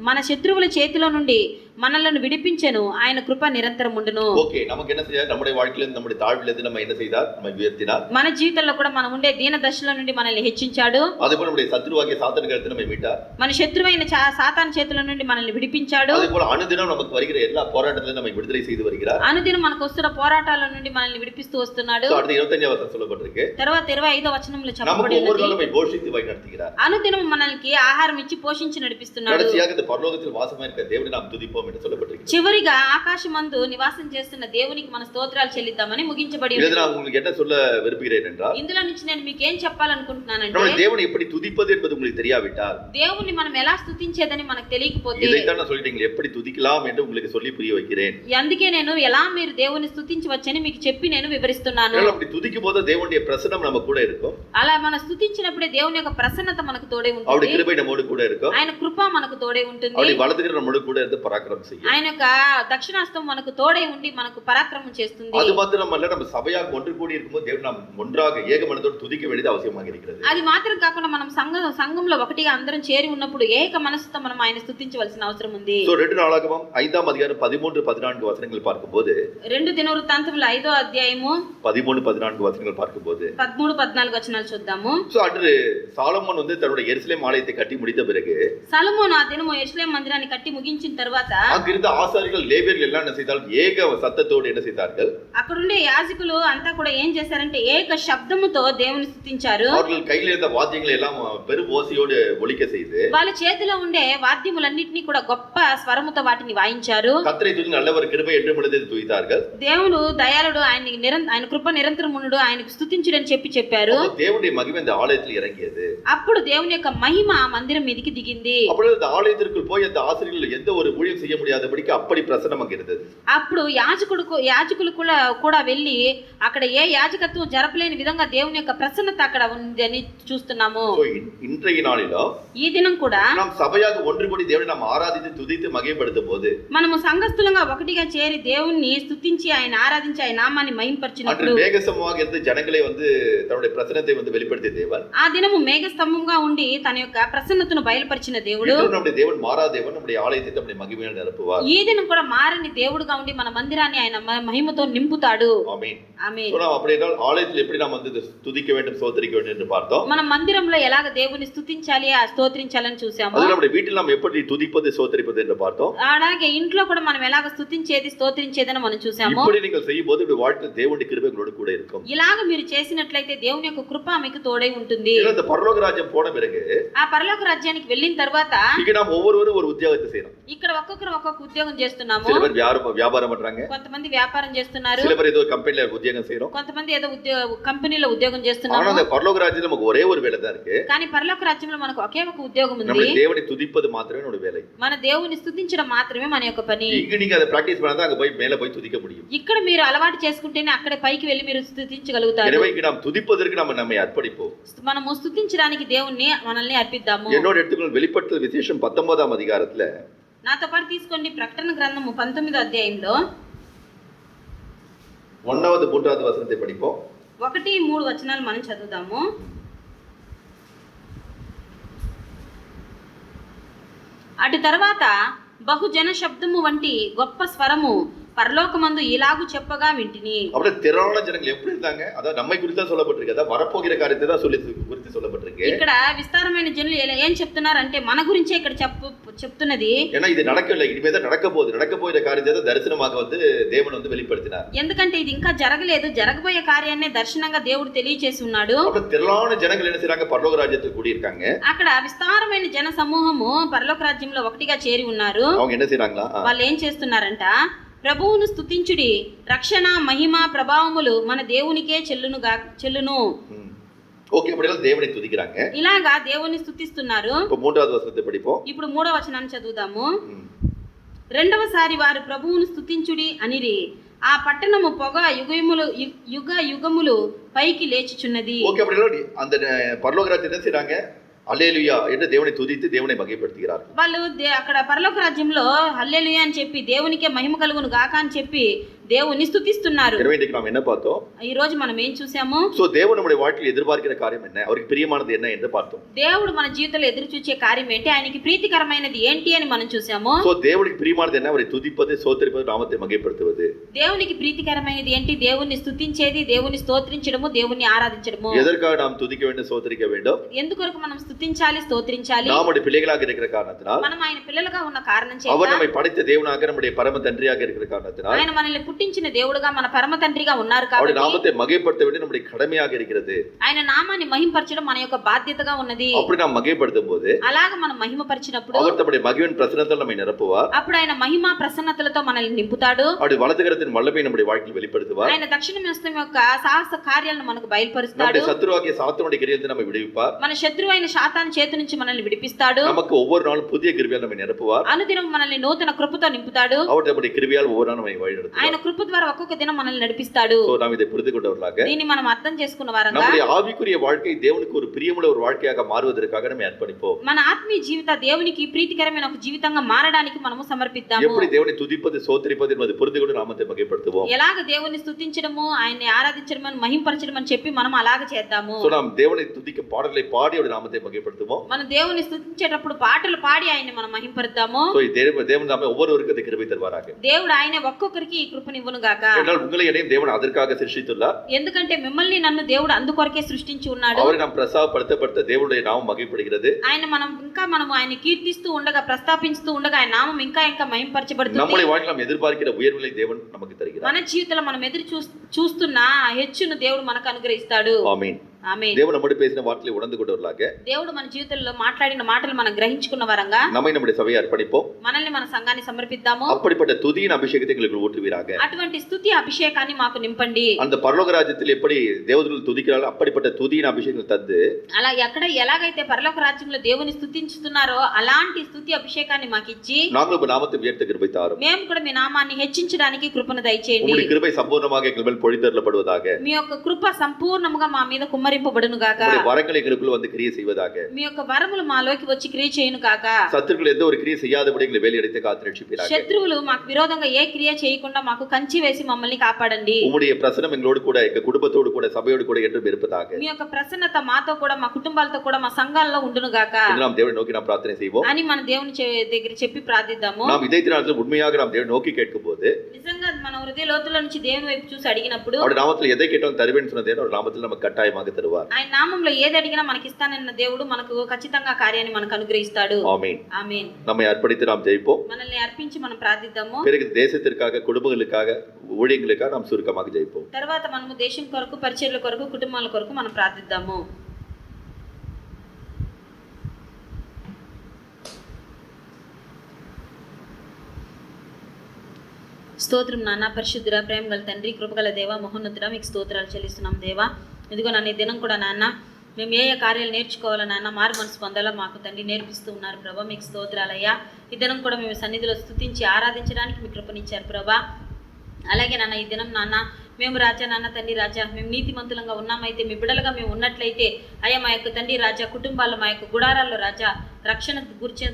మన శత్రువుల చేతిలో నుండి మనలను విడిపించెను, ఆయన కృప నిరంతరం ఉండును.
ஓகே, நமக்கு என்ன செய்ய, நம்முடைய வாழ்க்கையில நம்முடைய தாழ்விலிருந்து நம்ம என்ன செய்தார், நம்ம உயர்த்தினார்.
మన జీవితంలో కూడా మనం ఉండే దీన దశలో నుండి మనల్ని హెచ్చించాడు.
அதேபோல நம்முடைய சத்துருவாகிய சாத்தானுக்கு நம்ம மீட்டார்.
మన శత్రువైన సాతాను చేతుల నుండి మనల్ని విడిపించాడు.
அதேபோல அனுதினம் நமக்கு வருகிற எல்லா போராட்டத்திலும் நம்மை விடுதலை செய்து வருகிறார்.
అనుదినం మనకు వస్తున్న పోరాటాల నుండి మనల్ని విడిపిస్తూ వస్తున్నాడు.
அடுத்து 25వ వచనం சொல்லப்பட்டிருக்கு.
తర్వాత 25వ వచనంలో
நமக்கு
చెప్పబడి
ஒவ்வொரு
ఉన్నది,
நாளும் நம்மை போஷித்து வழிநடத்துகிறார்.
అనుదినం మనల్ని ఆహారం ఇచ్చి పోషించి నడిపిస్తున్నాడు.
கடைசியாக இந்த பரலோகத்தில் வாசமா இருக்கிற தேவனை நாம் துதிப்போம் என்று சொல்லப்பட்டிருக்கு.
చివరిగా ఆకాశమందు నివాసం చేస్తున్న దేవునికి మన స్తోత్రాలు చెల్లిద్దామని ముగించబడి
இதை
ఉన్నది.
நான் உங்களுக்கு என்ன சொல்ல விரும்புகிறேன் என்றால்,
ఇందులో నుంచి నేను మీకు ఏం చెప్పాలనుకుంటున్నానంటే,
நம்முடைய தேவனை எப்படி துதிப்பது என்பது உங்களுக்கு தெரியாவிட்டால்,
దేవుని మనం ఎలా స్తుతించేదని మనకు తెలియకపోతే,
இதைத்தான் நான் சொல்லிட்டேன், எப்படி துதிக்கலாம் என்று உங்களுக்கு சொல்லி புரிய வைக்கிறேன்.
అందుకే నేను ఎలా మీరు దేవుని స్తుతించవచ్చని మీకు చెప్పి నేను వివరిస్తున్నాను.
அப்படி துதிக்கும் போது தேவனுடைய பிரசன்னம் நம்ம கூட இருக்கும்.
అలా మనం స్తుతించినప్పుడే దేవుని యొక్క ప్రసన్నత మనకు తోడే
அவருடைய
ఉంటుంది.
கிருபை நம்மோடு கூட இருக்கும்.
ఆయన కృప మనకు తోడే ఉంటుంది.
அவருடைய வலதுகரம் நம்மோடு கூட இருந்து பராக்கிரமம் செய்யும்.
ఆయన యొక్క దక్షిణాస్తం మనకు తోడే ఉండి మనకు పరాక్రమం చేస్తుంది.
அது மாத்திரமல்ல, நம்ம சபையாக ஒன்று கூடி இருக்கும்போது தேவன் நாம் ஒன்றாக ஏக மனதோடு துதிக்க வேண்டியது அவசியமாக இருக்கிறது.
అది మాత్రం కాకుండా మనం సంఘంలో ఒకటిగా అందరం చేరి ఉన్నప్పుడు ఏక మనసుతో మనం ఆయన స్తుతించవలసిన అవసరం ఉంది.
సో 2 நாளாகமம் 5ஆம் அதிகாரம் 13, 14 வசனங்கள் பார்க்கும்போது,
2 దినవృత్తాంతములు 5వ అధ్యాయము
13, 14 వచనங்கள் பார்க்கும்போது
13, 14 వచనాలు చూద్దాము.
சோ அன்று சாலமோன் வந்து தன்னுடைய எருசலேம் ஆலயத்தை கட்டி முடித்த பிறகு,
సొలొమోను ఆ దినము యెరూషలేము మందిరాన్ని కట్టి ముగించిన తర్వాత
அங்கிருந்த ஆசாரியர்கள் லேவியர்கள் எல்லாம் என்ன செய்தார்கள், ஏக சத்தத்தோடு என்ன செய்தார்கள்,
అక్కడుండే యాజకులు అంతా కూడా ఏం చేశారంటే ఏక శబ్దముతో దేవుని స్తుతించారు.
அவர்கள் கையில் இருந்த வாத்தியங்களை எல்லாம் பெரும் ஓசையோடு ஒலிக்க செய்து,
వాళ్ళ చేతిలో ఉండే వాద్యములన్నిటినీ కూడా గొప్ప స్వరముతో వాటిని వాయించారు.
கர்த்தரை துதி நல்லவர் கிருபை என்றும் உள்ளது துதித்தார்கள்.
దేవుడు దయాళుడు, ఆయన కృప నిరంతరం ఉండును, ఆయనకు స్తుతించుడని చెప్పారు.
தேவனுடைய மகிமை இந்த ஆலயத்தில் இறங்கியது.
అప్పుడు దేవుని యొక్క మహిమ ఆ మందిరం మీదకి దిగింది.
அப்பொழுது அந்த ஆலயத்திற்குள் போய் அந்த ஆசிரியர்கள் எந்த ஒரு ஊழியம் செய்ய துதிக்க முடியாதபடிக்கு அப்படி பிரசன்னம் அங்க இருந்தது.
అప్పుడు యాజకులు కూడా వెళ్ళి అక్కడ ఏ యాజకత్వం జరపలేని విధంగా దేవుని యొక్క ప్రసన్నత అక్కడ ఉందని చూస్తున్నాము.
So, இன்றைய நாளிலும்
ఈ దినం కూడా
நாம் சபையாக ஒன்று கூடி தேவனை நாம் ஆராதித்து துதித்து மகிமைப்படுத்தும் போது
మనము సంఘస్థులంగా ఒకటిగా చేరి దేవుణ్ణి స్తుతించి ఆయన ఆరాధించి ఆయన నామాన్ని మహిమపరిచినప్పుడు
அன்று மேகசமமாக இருந்து ஜனங்களை தன்னுடைய பிரசன்னத்தை வெளிப்படுத்திய தேவன்
ఆ దినము మేఘస్తంభంగా ఉండి తన యొక్క ప్రసన్నతను బయలుపరిచిన దేవుడు
இன்றும் நம்முடைய தேவன் மாறா தேவன் நம்முடைய ஆலயத்தை நம்முடைய மகிமையால் நிரப்புவார்.
ఈ దినం కూడా మారని దేవుడుగా ఉండి మన మందిరాన్ని ఆయన మహిమతో నింపుతాడు.
ஆமென்.
ఆమేన్.
సో நாம் அப்படி என்றால் ஆலயத்தில் எப்படி நாம் துதிக்க வேண்டும் ஸ்தோத்திரிக்க வேண்டும் என்று பார்த்தோம்.
మన మందిరంలో ఎలాగ దేవుని స్తుతించాలి స్తోత్రించాలని చూసాము.
அது நம்முடைய வீட்டில் நாம் எப்படி துதிப்பது ஸ்தோத்திரிப்பது என்று பார்த்தோம்.
అలాగే ఇంట్లో కూడా మనం ఎలాగ స్తుతించేది స్తోత్రించేదని మనం చూసాము.
இப்படி நீங்கள் செய்யும்போது உங்களுடைய வாழ்க்கையில் தேவனுடைய கிருபை உங்களோடு கூட இருக்கும்.
ఇలాగ మీరు చేసినట్లయితే దేవుని యొక్క కృప మీకు తోడై ఉంటుంది.
இந்த பரலோக ராஜ்யம் போன பிறகு
ఆ పరలోక రాజ్యానికి వెళ్ళిన తర్వాత
இங்க நாம் ஒவ்வொருவரும் ஒரு உத்தியோகத்தை செய்யறோம்.
ఇక్కడ ఒక్కొక్కరు ఒక్కొక్క ఉద్యోగం చేస్తున్నాము.
சில பேர் வியாபாரம் பண்றாங்க,
కొంతమంది వ్యాపారం చేస్తున్నారు,
சில பேர் ஏதோ கம்பெனில உத்தியோகம் செய்யறோம்,
కొంతమంది ఏదో కంపెనీలో ఉద్యోగం
ஆனா
చేస్తున్నారు.
அந்த பரலோக ராஜ்யத்துல நமக்கு ஒரே ஒரு வேலை தான் இருக்கு.
కానీ పరలోక రాజ్యంలో మనకు ఒకే ఒక ఉద్యోగం ఉంది.
நம்ம தேவனை துதிப்பது மாத்திரமே நம்முடைய வேலை.
మన దేవుని స్తుతించడం మాత్రమే మన యొక్క పని.
இங்க நீங்க அதை பிராக்டிஸ் பண்ணா அங்க போய் மேல போய் துதிக்க முடியும்.
ఇక్కడ మీరు అలవాటు చేసుకుంటేనే అక్కడ పైకి వెళ్ళి మీరు స్తుతించగలుగుతారు.
எனவே இங்க நாம் துதிப்பதற்கு நம்மை அர்ப்பணிப்போம்.
మనము స్తుతించడానికి దేవుణ్ణి మనల్ని అర్పిద్దాము.
என்னோட எடுத்துக்கொள் வெளிப்படுத்தல் விசேஷம் 19ஆம் அதிகாரத்துல
నాతో పాటు తీసుకోండి ప్రకటన గ్రంథము 19వ అధ్యాయంలో
1வது 3வது వచనத்தை படிப்போம்.
1-3 వచనాలు మనం చదువుదాము. అటు తర్వాత బహుజన శబ్దము వంటి గొప్ప స్వరము పరలోకమందు ఇలాగు చెప్పగా వింటిని.
அப்படியே திரளான ஜனங்கள் எப்படி இருந்தாங்க? அதாவது நம்மை குறித்து தான் சொல்லப்பட்டிருக்கு. அதாவது வரப்போகிற காரியத்தை தான் குறித்து சொல்லப்பட்டிருக்கு.
ఇక్కడ విస్తారమైన జనులు ఏం చెప్తున్నారంటే మన గురించే ఇక్కడ చెప్తున్నది.
ஏன்னா இது நடக்கல, இனிமே தான் நடக்க போகிற காரியத்தை தான் தரிசனமாக தேவன் வெளிப்படுத்தினார்.
ఎందుకంటే ఇది ఇంకా జరగలేదు, జరగబోయే కార్యాన్ని దర్శనంగా దేవుడు తెలియచేసి ఉన్నాడు.
அப்படியே திரளான ஜனங்கள் என்ன செய்றாங்க? பரலோக ராஜ்யத்தில் கூடி இருக்காங்க.
అక్కడ విస్తారమైన జన సమూహము పరలోక రాజ్యంలో ఒకటిగా చేరి ఉన్నారు.
அவங்க என்ன செய்றாங்களா?
వాళ్ళు ఏం చేస్తున్నారంట? ప్రభువును స్తుతించుడి, రక్షణ మహిమ ప్రభావములు మన దేవునికే చెల్లును.
ஓகே, அப்படியே தேவனை துதிக்கிறாங்க.
ఇలాగా దేవుని స్తుతిస్తున్నారు.
இப்போ 3வது వచనத்தை படிப்போம்.
ఇప్పుడు 3వ వచనాన్ని చదువుదాము. రెండవసారి వారు ప్రభువును స్తుతించుడి అనిరి, ఆ పట్టణము పొగ యుగములు పైకి లేచుచున్నది.
ஓகே, அப்படியே அந்த பரலோக ராஜ்யத்தை என்ன செய்றாங்க? హల్లెలూయా என்று தேவனை துதித்து தேவனை மகிமைப்படுத்துகிறார்கள்.
వాళ్ళు అక్కడ పరలోక రాజ్యంలో హల్లెలూయా అని చెప్పి దేవునికే మహిమ కలుగును గాక అని చెప్పి దేవుని స్తుతిస్తున్నారు.
எனவே இன்னைக்கு நாம் என்ன பார்த்தோம்?
ఈ రోజు మనం ఏం చూసాము?
சோ தேவன் நம்முடைய வாழ்க்கையில் எதிர்பார்க்கிற காரியம் என்ன, அவருக்கு பிரியமானது என்ன என்று பார்த்தோம்.
దేవుడు మన జీవితంలో ఎదురు చూసే కార్యం ఏంటి, ఆయనకి ప్రీతికరమైనది ఏంటి అని మనం చూసాము.
சோ தேவனுக்கு பிரியமானது என்ன? அவரை துதிப்பது, ஸ்தோத்திரிப்பது, நாமத்தை மகிமைப்படுத்துவது.
దేవునికి ప్రీతికరమైనది ఏంటి? దేవుని స్తుతించేది, దేవుని స్తోత్రించడము, దేవుని ఆరాధించడము.
எதற்காக நாம் துதிக்க வேண்டும், ஸ்தோத்திரிக்க வேண்டும்?
ఎందుకొరకు మనం స్తుతించాలి, స్తోత్రించాలి?
நம்முடைய பிள்ளைகளாக இருக்கிற காரணத்தினால்,
మనం ఆయన పిల్లలుగా ఉన్న కారణం చేత,
அவர் நம்மை படைத்த தேவனாக நம்முடைய பரம தந்தையாக இருக்கிற காரணத்தினால்,
ఆయన మనల్ని పుట్టించిన దేవుడుగా మన పరమ తండ్రిగా ఉన్నారు కాబట్టి,
அவருடைய நாமத்தை மகிமைப்படுத்த வேண்டிய நம்முடைய கடமையாக இருக்கிறது.
ఆయన నామాన్ని మహిమపరచడం మన యొక్క బాధ్యతగా ఉన్నది.
அப்படி நாம் மகிமைப்படுத்தும் போது,
అలాగ మనం మహిమపరిచినప్పుడు
அவர் தம்முடைய மகிமையின் பிரசன்னத்தால் நம்மை நிரப்புவார்.
అప్పుడు ఆయన మహిమ ప్రసన్నతలతో మనల్ని నింపుతాడు.
அவருடைய வலதுகரத்தின் வல்லமை நம்முடைய வாழ்க்கையில் வெளிப்படுத்துவார்.
ఆయన దక్షిణ హస్తం యొక్క సాహస కార్యాలను మనకు బయలుపరుస్తాడు.
நம்முடைய சத்துருவாகிய சாத்தானுடைய கிரியையிலிருந்து நம்மை விடுவிப்பார்.
మన శత్రువైన సాతాను చేతి నుంచి మనల్ని విడిపిస్తాడు.
நமக்கு ஒவ்வொரு நாளும் புதிய கிருபையால் நம்மை நிரப்புவார்.
అనుదినం మనల్ని నూతన కృపతో నింపుతాడు.
அவர் நம்முடைய கிருபையால் ஒவ்வொரு நாளும் நம்மை வழிநடத்துவார்.
ఆయన కృప ద్వారా ఒక్కొక్క దినం మనల్ని నడిపిస్తాడు.
சோ நாம் இதை புரிந்து கொண்டவர்களாக,
దీన్ని మనం అర్థం చేసుకున్న వారంగా,
நம்முடைய ஆவிக்குரிய வாழ்க்கை தேவனுக்கு ஒரு பிரியமுள்ள ஒரு வாழ்க்கையாக மாறுவதற்காக நம்ம அர்ப்பணிப்போம்.
మన ఆత్మీయ జీవిత దేవునికి ప్రీతికరమైన ఒక జీవితంగా మారడానికి మనము సమర్పిద్దాము.
எப்படி தேவனை துதிப்பது, ஸ்தோத்திரிப்பது என்பது புரிந்து கொண்டு நாமத்தை மகிமைப்படுத்துவோம்.
ఎలాగ దేవుని స్తుతించడము, ఆయన్ని ఆరాధించడం, మహిమపరచడం అని చెప్పి మనం అలాగే చేద్దాము.
சோ நாம் தேவனை துதிக்கும் பாடல்களை பாடி அவருடைய நாமத்தை மகிமைப்படுத்துவோம்.
మన దేవుని స్తుతించేటప్పుడు పాటలు పాడి ఆయన్ని మనం మహిమపరుద్దాము.
சோ தேவன் நாம ஒவ்வொருவருக்கு அந்த கிருபை தருவாராக.
దేవుడు ఆయన ఒక్కొక్కరికి ఈ కృపనివ్వును గాక.
என்றால் உங்களை என்னையும் தேவன் அதற்காக சிருஷ்டித்துள்ளார்.
ఎందుకంటే మిమ్మల్ని నన్ను దేవుడు అందుకొరకే సృష్టించి ఉన్నాడు.
அவரை நாம் பிரஸ்தாபப்படுத்த தேவனுடைய நாமம் மகிமைப்படுகிறது.
మనము ఆయన కీర్తిస్తూ ఉండగా, ప్రస్తాపించుతూ ఉండగా ఆయన నామం ఇంకా మహిమపరచబడుతుంది.
நம்முடைய வாழ்க்கையில் நாம் எதிர்பார்க்கிற உயர்வுகளை தேவன் நமக்கு தருகிறார்.
మన జీవితంలో మనం ఎదురు చూస్తున్న హెచ్చును దేవుడు మనకు అనుగ్రహిస్తాడు.
ఆమేన్.
ఆమేన్.
தேவன் நம்மோடு பேசின வார்த்தையை உணர்ந்து கொண்டவர்களாக
దేవుడు మన జీవితంలో మాట్లాడిన మాటలు మనం గ్రహించుకున్న వరంగా
நம்மை நம்முடைய சபையை அர்ப்பணிப்போம்.
మనల్ని మన సంఘాన్ని సమర్పిద్దాము.
அப்படிப்பட்ட துதியின் அபிஷேகத்தை எங்களுக்கு ஊற்றுவீராக.
అటువంటి స్తుతి అభిషేకాన్ని మాకు నింపండి.
அந்த பரலோக ராஜ்யத்தில் எப்படி தேவதூதர்கள் துதிக்கிறார்களோ அப்படிப்பட்ட துதியின் அபிஷேகம் தந்து
అలా ఎలాగైతే పరలోక రాజ్యంలో దేవుని స్తుతించుతున్నారో అలాంటి స్తుతి అభిషేకాన్ని మాకు ఇచ్చి
நாங்களும் உங்க நாமத்தை உயர்த்த கிருபை தாரும்.
మేము కూడా మీ నామాన్ని హెచ్చించడానికి కృపను దయచేయండి.
உங்களுடைய கிருபை சம்பூர்ணமாக எங்கள் மேல் பொழிந்தருளப்படுவதாக.
మీ యొక్క కృప సంపూర్ణముగా మా మీద కుమ్మరింపబడును గాక.
உங்களுடைய வரங்கள் எங்களுக்குள்ள வந்து கிரியை செய்வதாக.
మీ యొక్క వరములు మాలోకి వచ్చి క్రియ చేయును గాక.
சத்துருக்கள் எந்த ஒரு கிரியை செய்யாதபடி எங்களை வேலையடைத்து காத்து ரட்சிப்பீராக.
శత్రువులు మాకు విరోధంగా ఏ క్రియ చేయకుండా మాకు కంచి వేసి మమ్మల్ని కాపాడండి.
உம்முடைய பிரசன்னம் எங்களோடு கூட எங்க குடும்பத்தோடு கூட சபையோடு கூட என்றும் இருப்பதாக.
మీ యొక్క ప్రసన్నత మాతో కూడా మా కుటుంబాలతో కూడా మా సంఘాల్లో ఉండును గాక.
நாம் தேவனை நோக்கி நாம் பிரார்த்தனை செய்வோம்.
అని మన దేవుని దగ్గర చెప్పి ప్రార్థిద్దాము.
நாம் இதயத்தினால உண்மையாக நாம் தேவனை நோக்கி கேட்கும்போது
నిజంగా మన హృదయ లోతుల నుంచి దేవుని వైపు చూసి అడిగినప్పుడు
அவருடைய நாமத்தில் எதை கேட்டாலும் தருவேன்னு சொன்ன தேவன் அவருடைய நாமத்தில் நமக்கு கட்டாயமாக தருவார்.
ఆయన నామంలో ఏది అడిగినా మనకి ఇస్తానన్న దేవుడు మనకు ఖచ్చితంగా కార్యాన్ని మనకు అనుగ్రహిస్తాడు.
ஆமென்.
ఆమేన్.
நம்மை அர்ப்பணித்து நாம் ஜெயிப்போம்.
మనల్ని అర్పించి మనం ప్రార్థిద్దాము.
பிறகு தேசத்திற்காக குடும்பங்களுக்காக ஊழியங்களுக்காக நாம் சுருக்கமாக ஜெயிப்போம்.
తర్వాత మనము దేశం కొరకు పరిచర్యల కొరకు కుటుంబాల కొరకు మనం ప్రార్థిద్దాము. స్తోత్రం నాన్న, పరిశుద్ధుడా, ప్రేమ గల తండ్రి, కృపగల దేవ, మహోన్నతుడా, మీకు స్తోత్రాలు చెల్లిస్తున్నాం దేవా. ఇదిగో నన్ను ఈ దినం కూడా నాన్న మేము ఏ కార్యాలు నేర్చుకోవాలో నాన్న మారు మనసు పొందాలో మాకు తండ్రి నేర్పిస్తూ ఉన్నారు ప్రభా. మీకు స్తోత్రాలయ్యా. ఈ దినం కూడా మేము సన్నిధిలో స్తుతించి ఆరాధించడానికి మీ కృపనిచ్చారు ప్రభా. అలాగే నాన్న ఈ దినం నాన్న మేము రాజా నాన్న తండ్రి రాజా మేము నీతిమంతులంగా ఉన్నామైతే మీ బిడలుగా మేము ఉన్నట్లయితే అయ్యా మా యొక్క తండ్రి రాజా కుటుంబాల్లో మా యొక్క గుడారాల్లో రాజా రక్షణ గురించిన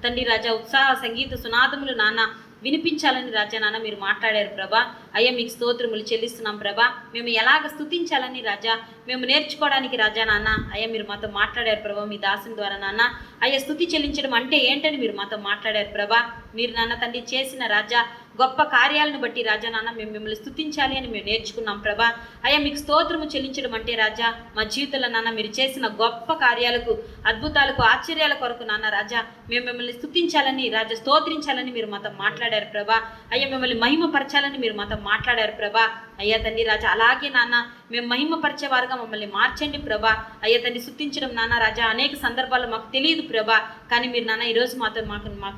తండ్రి రాజా ఉత్సాహ సంగీత సునాదములు నాన్న వినిపించాలని రాజా నాన్న మీరు మాట్లాడారు ప్రభా. అయ్యా మీకు స్తోత్రములు చెల్లిస్తున్నాం ప్రభా. మేము ఎలాగ స్తుతించాలని రాజా మేము నేర్చుకోవడానికి రాజా నాన్న అయ్యా మీరు మాతో మాట్లాడారు ప్రభా. మీ దాసుని ద్వారా నాన్న అయ్యా స్తుతి చెల్లించడం అంటే ఏంటని మీరు మాతో మాట్లాడారు ప్రభా. మీరు నాన్న తండ్రి చేసిన రాజా గొప్ప కార్యాలను బట్టి రాజా నాన్న మేము మిమ్మల్ని స్తుతించాలి అని మేము నేర్చుకున్నాం ప్రభా. అయ్యా మీకు స్తోత్రము చెల్లించడం అంటే రాజా మా జీవితంలో నాన్న మీరు చేసిన గొప్ప కార్యాలకు అద్భుతాలకు ఆశ్చర్యాల కొరకు నాన్న రాజా మేము మిమ్మల్ని స్తుతించాలని రాజా స్తోత్రించాలని మీరు మాతో మాట్లాడారు ప్రభా. అయ్యా మిమ్మల్ని మహిమపరచాలని మీరు మాతో మాట్లాడారు ప్రభా. అయ్యా తండ్రి రాజా అలాగే నాన్న మేము మహిమపరిచేవారుగా మమ్మల్ని మార్చండి ప్రభా. అయ్యా తండ్రి స్తుతించడం నాన్న రాజా అనేక సందర్భాల్లో మాకు తెలియదు ప్రభా. కానీ మీరు నాన్న ఈరోజు మాకు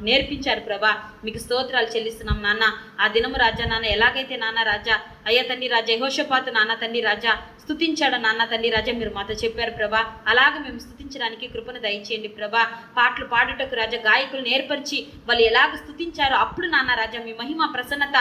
నేర్పించారు ప్రభా. మీకు స్తోత్రాలు చెల్లిస్తున్నాం నాన్న. ఆ దినము రాజా నాన్న ఎలాగైతే నాన్న రాజా అయ్యా తండ్రి రాజా యెహోషాపాతు నాన్న తండ్రి రాజా స్తుతించాడు నాన్న తండ్రి రాజా మీరు మాతో చెప్పారు ప్రభా. అలాగే మేము స్తుతించడానికి కృపను దయచేయండి ప్రభా. పాటలు పాడుటకు రాజా గాయకులను ఏర్పరిచి వాళ్ళు ఎలాగ స్తుతించారో అప్పుడు నాన్న రాజా మీ మహిమ ప్రసన్నత